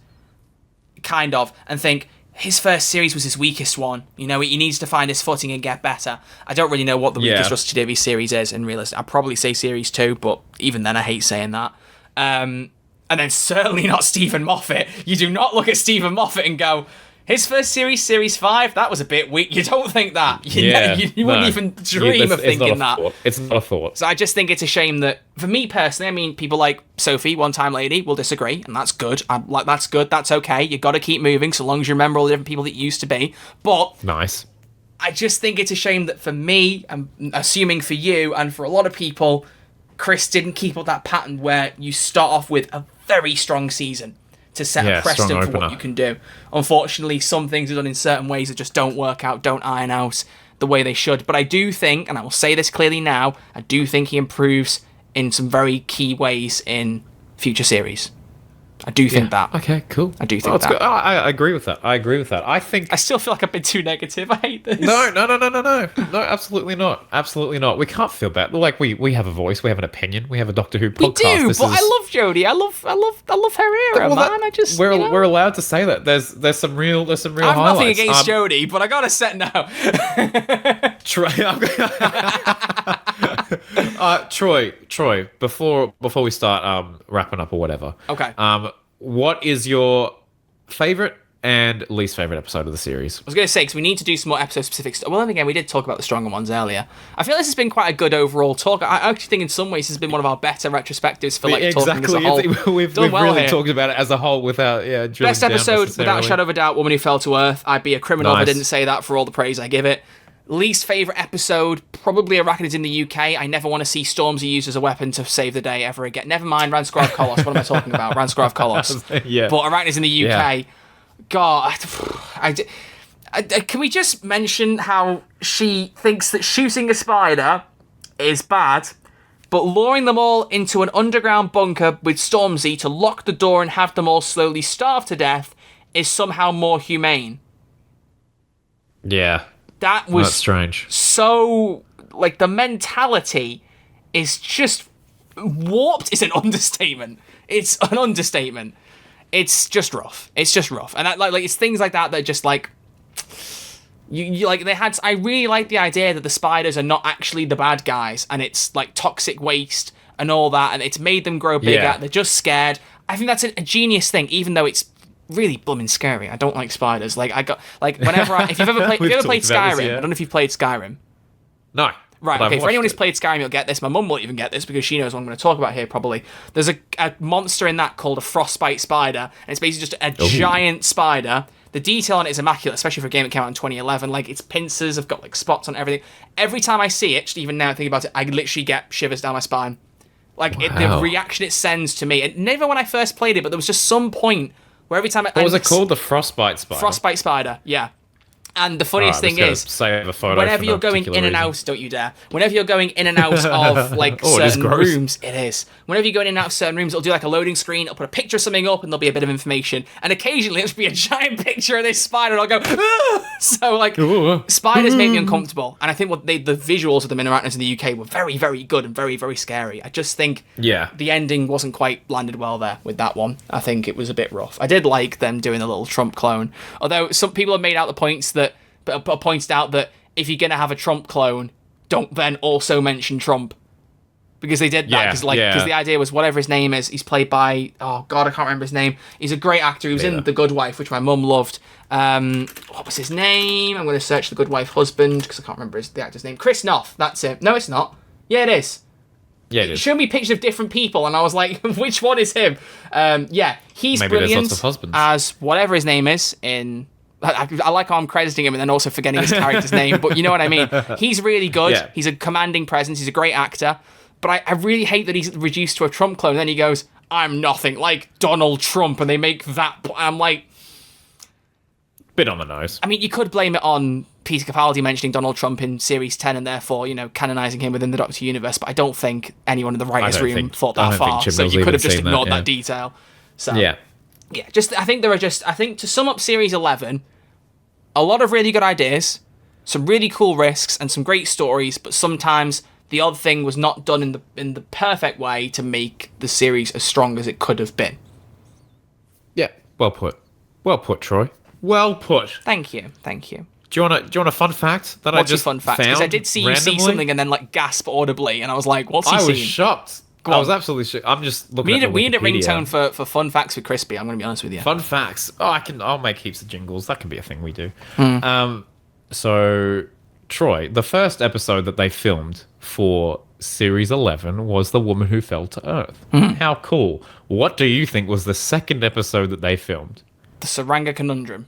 kind of, and think, his first series was his weakest one. You know, he needs to find his footing and get better. I don't really know what the weakest Rusty Davies series is in realistic. I'd probably say series 2, but even then I hate saying that. And then certainly not Stephen Moffat. You do not look at Stephen Moffat and go, his first series, Series 5, that was a bit weak. You don't think that. You wouldn't even dream of thinking that. It's not a thought. So I just think it's a shame that, for me personally, I mean, people like Sophie, One Time Lady, will disagree, and that's good. I'm like, that's good, that's okay. You got to keep moving so long as you remember all the different people that you used to be. But nice. I just think it's a shame that for me, I'm assuming for you, and for a lot of people, Chris didn't keep up that pattern where you start off with a very strong season to set a precedent for what you can do. Unfortunately, some things are done in certain ways that just don't work out, don't iron out the way they should. But I do think, and I will say this clearly now, I do think he improves in some very key ways in future series. I do think that. Okay, cool. I do think that. Good. I agree with that. I think... I still feel like I've been too negative. I hate this. No. No, absolutely not. Absolutely not. We can't feel bad. Like, we have a voice. We have an opinion. We have a Doctor Who podcast. We do, but I love Jodie. I love her era, man. We're allowed to say that. There's some real highlights. I've nothing against Jodie, but I gotta set now. Troy, before we start wrapping up or whatever. Okay. What is your favorite and least favorite episode of the series? I was going to say, because we need to do some more episode-specific stuff. Well, then again, we did talk about the stronger ones earlier. I feel this has been quite a good overall talk. I actually think in some ways this has been one of our better retrospectives for talking as a whole. We've really talked about it as a whole without best episode, without a shadow of a doubt, Woman Who Fell to Earth. I'd be a criminal if I didn't say that for all the praise I give it. Least favourite episode, probably Arachnids in the UK. I never want to see Stormzy used as a weapon to save the day ever again. Never mind Ranskrav Kolos. What am I talking about? Ranskrav Kolos. Yeah. But Arachnids in the UK, God, Can we just mention how she thinks that shooting a spider is bad, but luring them all into an underground bunker with Stormzy to lock the door and have them all slowly starve to death is somehow more humane? Yeah. That was That's strange. so... Like, the mentality is just warped. It's an understatement. It's an understatement. It's just rough. It's just rough. And like it's things like that that are just like... You like, they had... I really like the idea that the spiders are not actually the bad guys, and it's, like, toxic waste and all that, and it's made them grow bigger. Yeah. They're just scared. I think that's a genius thing, even though it's really blooming scary. I don't like spiders. Like, whenever if you've ever played Skyrim, I don't know if you've played Skyrim. No. Right, but okay, I've for anyone who's watched played Skyrim, you'll get this. My mum won't even get this because she knows what I'm going to talk about here, probably. There's a monster in that called a frostbite spider, and it's basically just a giant spider. The detail on it is immaculate, especially for a game that came out in 2011. Like, its pincers have got, like, spots on everything. Every time I see it, just even now thinking about it, I literally get shivers down my spine. Like, the reaction it sends to me. And never when I first played it, but there was just some point where every time... What was it called? The frostbite spider? Frostbite spider, yeah. And the funniest thing is, save a photo whenever you're going in and out, don't you dare. Whenever you're going in and out of like certain rooms, it is. Whenever you're going in and out of certain rooms, it'll do like a loading screen, it'll put a picture of something up, and there'll be a bit of information. And occasionally it'll be a giant picture of this spider, and I'll go, "Ah!" So like, spiders make me uncomfortable. And I think the visuals of them in Arachnids in the UK were very, very good and very, very scary. I just think the ending wasn't quite landed well there with that one. I think it was a bit rough. I did like them doing a little Trump clone, although some people have made out the points that pointed out that if you're gonna have a Trump clone, don't then also mention Trump, because they did that because the idea was whatever his name is, he's played by I can't remember his name. He's a great actor. He was in The Good Wife, which my mum loved. What was his name? I'm going to search The Good Wife husband because I can't remember the actor's name. Chris Noth. That's it. No, it's not. Yeah, it is. Yeah, it is. Showed me pictures of different people, and I was like, which one is him? He's Maybe brilliant there's lots of husbands. as whatever his name is in. I like how I'm crediting him and then also forgetting his character's name, but you know what I mean. He's really good. Yeah. He's a commanding presence. He's a great actor. But I really hate that he's reduced to a Trump clone. And then he goes, I'm nothing like Donald Trump, and they make that... I'm like... Bit on the nose. I mean, you could blame it on Peter Capaldi mentioning Donald Trump in Series 10 and therefore, canonising him within the Doctor Universe, but I don't think anyone in the writers' room thought that far. So you could have just ignored that detail. So yeah, I think to sum up Series 11, a lot of really good ideas, some really cool risks, and some great stories, but sometimes the odd thing was not done in the perfect way to make the series as strong as it could have been. Yeah, well put. Well put, Troy. Well put. Thank you. Do you want a fun fact that What's I just fun fact? found Because I did see you randomly? see something and then like gasp audibly, and I was like, "What's he I seen?" was shocked. I was absolutely shocked. I'm just looking. We need a ringtone for fun facts with Crispy. I'm going to be honest with you. Fun facts. Oh, I'll make heaps of jingles. That can be a thing we do. So, Troy, the first episode that they filmed for Series 11 was The Woman Who Fell to Earth. How cool. What do you think was the second episode that they filmed? The Saranga Conundrum.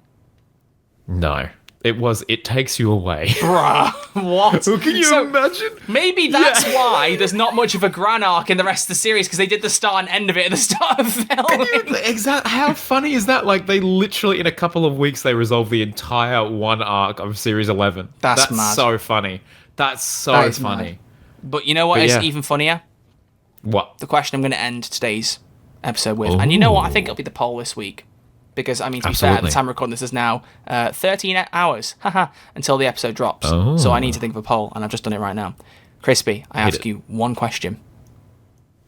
No. It was It Takes You Away. Bruh, what? Can you imagine? Maybe that's why there's not much of a gran arc in the rest of the series, because they did the start and end of it at the start of filming. Exactly. How funny is that? Like, they literally, in a couple of weeks, they resolved the entire one arc of Series 11. That's mad. So funny. That's so funny. Mad. But you know what is even funnier? What? The question I'm going to end today's episode with. Ooh. And you know what? I think it'll be the poll this week. Because, I mean, to be fair, at the time of recording this is now 13 hours until the episode drops. Oh. So I need to think of a poll, and I've just done it right now. Crispy, I ask you one question.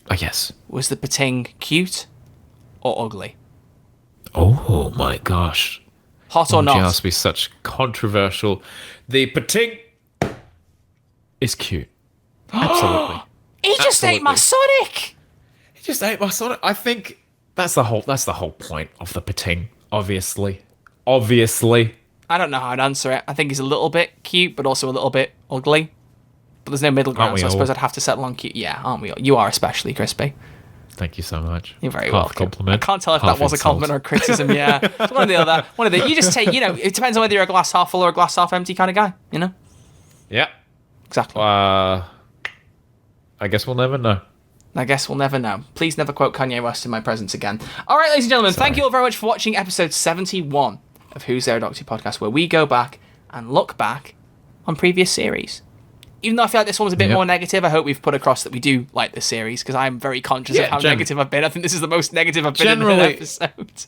Oh, yes. Was the Pating cute or ugly? Oh, my gosh. Hot or not? It must be such controversial. The Pating is cute. Absolutely. He just ate my Sonic! He just ate my Sonic. I think... That's the whole point of the Pating, obviously. I don't know how I'd answer it. I think he's a little bit cute, but also a little bit ugly. But there's no middle ground, so I suppose I'd have to settle on cute. Yeah, aren't we all? You are especially, Crispy. Thank you so much. You're very welcome. Compliment. I can't tell if that was a compliment or a criticism, yeah. It's one or the other. You just take, it depends on whether you're a glass half full or a glass half empty kind of guy, Yeah. Exactly. I guess we'll never know. I guess we'll never know. Please never quote Kanye West in my presence again. All right, ladies and gentlemen, thank you all very much for watching episode 71 of Who's There, Doctor Who podcast, where we go back and look back on previous series. Even though I feel like this one's a bit more negative, I hope we've put across that we do like this series, because I'm very conscious of how negative I've been. I think this is the most negative I've been in an episode.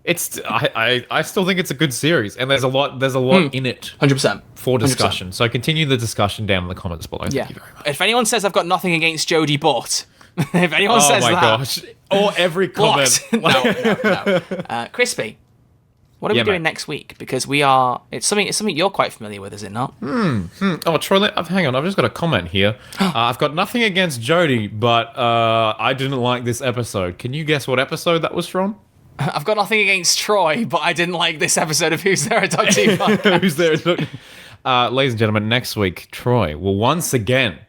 I still think it's a good series, and there's a lot in it 100%. for discussion. 100%. So continue the discussion down in the comments below. Thank you very much. If anyone says I've got nothing against Jodie, but if anyone says that... Oh my gosh. Or every comment. No. Crispy, what are we doing next week? Because it's something you're quite familiar with, is it not? Oh, Troy, hang on. I've just got a comment here. I've got nothing against Jodie, but I didn't like this episode. Can you guess what episode that was from? I've got nothing against Troy, but I didn't like this episode of Who's There, a Doctor Who podcast. Who's There, ladies and gentlemen, next week, Troy will once again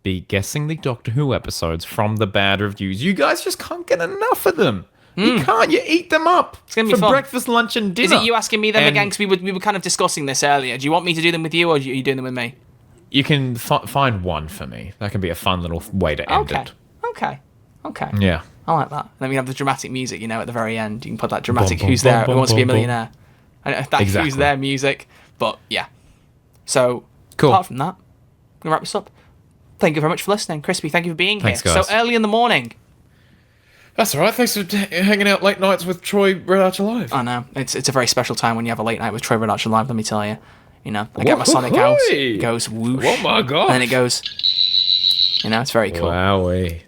be guessing the Doctor Who episodes from the bad reviews. You guys just can't get enough of them. You can't. You eat them up. It's going to be for fun. Breakfast, lunch, and dinner. Is it you asking me them again? Because we were kind of discussing this earlier. Do you want me to do them with you, or are you doing them with me? You can find one for me. That can be a fun little way to end it. Okay. Yeah. I like that. And then we have the dramatic music, at the very end. You can put that dramatic Who's There, Who Wants to Be a Millionaire. And that Who's There music. But, yeah. So, cool. Apart from that, I'm going to wrap this up. Thank you very much for listening. Crispy, thank you for being here. Guys. So early in the morning. That's all right. Thanks for hanging out late nights with Troy Red Archer Live. I know. It's a very special time when you have a late night with Troy Red Archer Live, let me tell you. I get my Sonic out. It goes whoosh. Oh, my God. And then it goes... it's very cool. Wowee.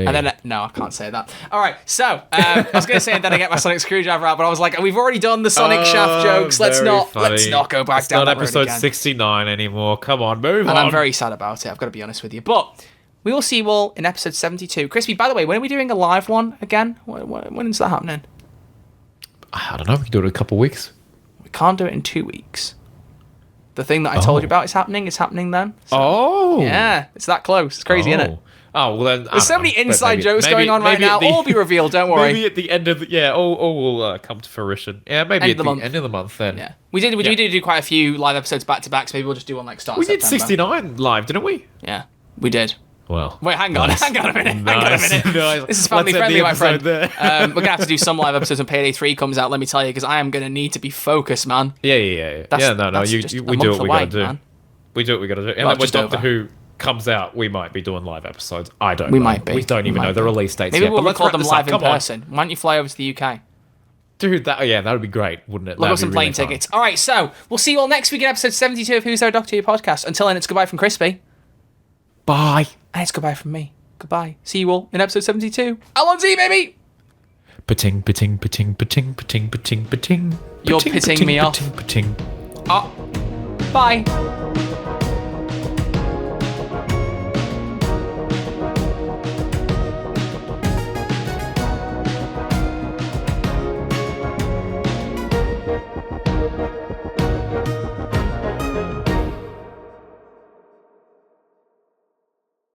And then, no, I can't say that. All right, so I was going to say, and then I get my Sonic screwdriver out, but I was like, we've already done the Sonic shaft jokes. Let's not go back down that road again. It's not episode 69 anymore. Come on, move on. And I'm very sad about it. I've got to be honest with you. But we will see you all in episode 72. Crispy, by the way, when are we doing a live one again? When is that happening? I don't know. We can do it in a couple of weeks. We can't do it in 2 weeks. The thing that I told you about is happening then. So, yeah, it's that close. It's crazy, isn't it? Oh, well then... There's so many inside jokes going on right now. All be revealed, don't worry. Maybe at the end of all will come to fruition. Yeah, maybe at the end of the month then. Yeah. We did do quite a few live episodes back to back, so maybe we'll just do one start of September. We did 69 live, didn't we? Yeah, we did. Well, wait, hang on a minute. Nice. This is family friendly, my friend. We're gonna have to do some live episodes when Payday 3 comes out. Let me tell you, because I am gonna need to be focused, man. Yeah. We do what we gotta do. We do what we gotta do. And then when Doctor Who comes out, we might be doing live episodes. I don't know. We might be. We don't even know the release dates yet. Maybe we'll but record them live in person. Why don't you fly over to the UK? Dude, that would be great, wouldn't it? Look up some plane tickets. All right, so we'll see you all next week in episode 72 of Who's There, Doctor Who podcast. Until then, it's goodbye from Crispy. Bye. And it's goodbye from me. Goodbye. See you all in episode 72. Alonzi, baby! Pating, pating, pating, pating, pating, pating, pating. You're pitting me off. Pating, pating. Bye.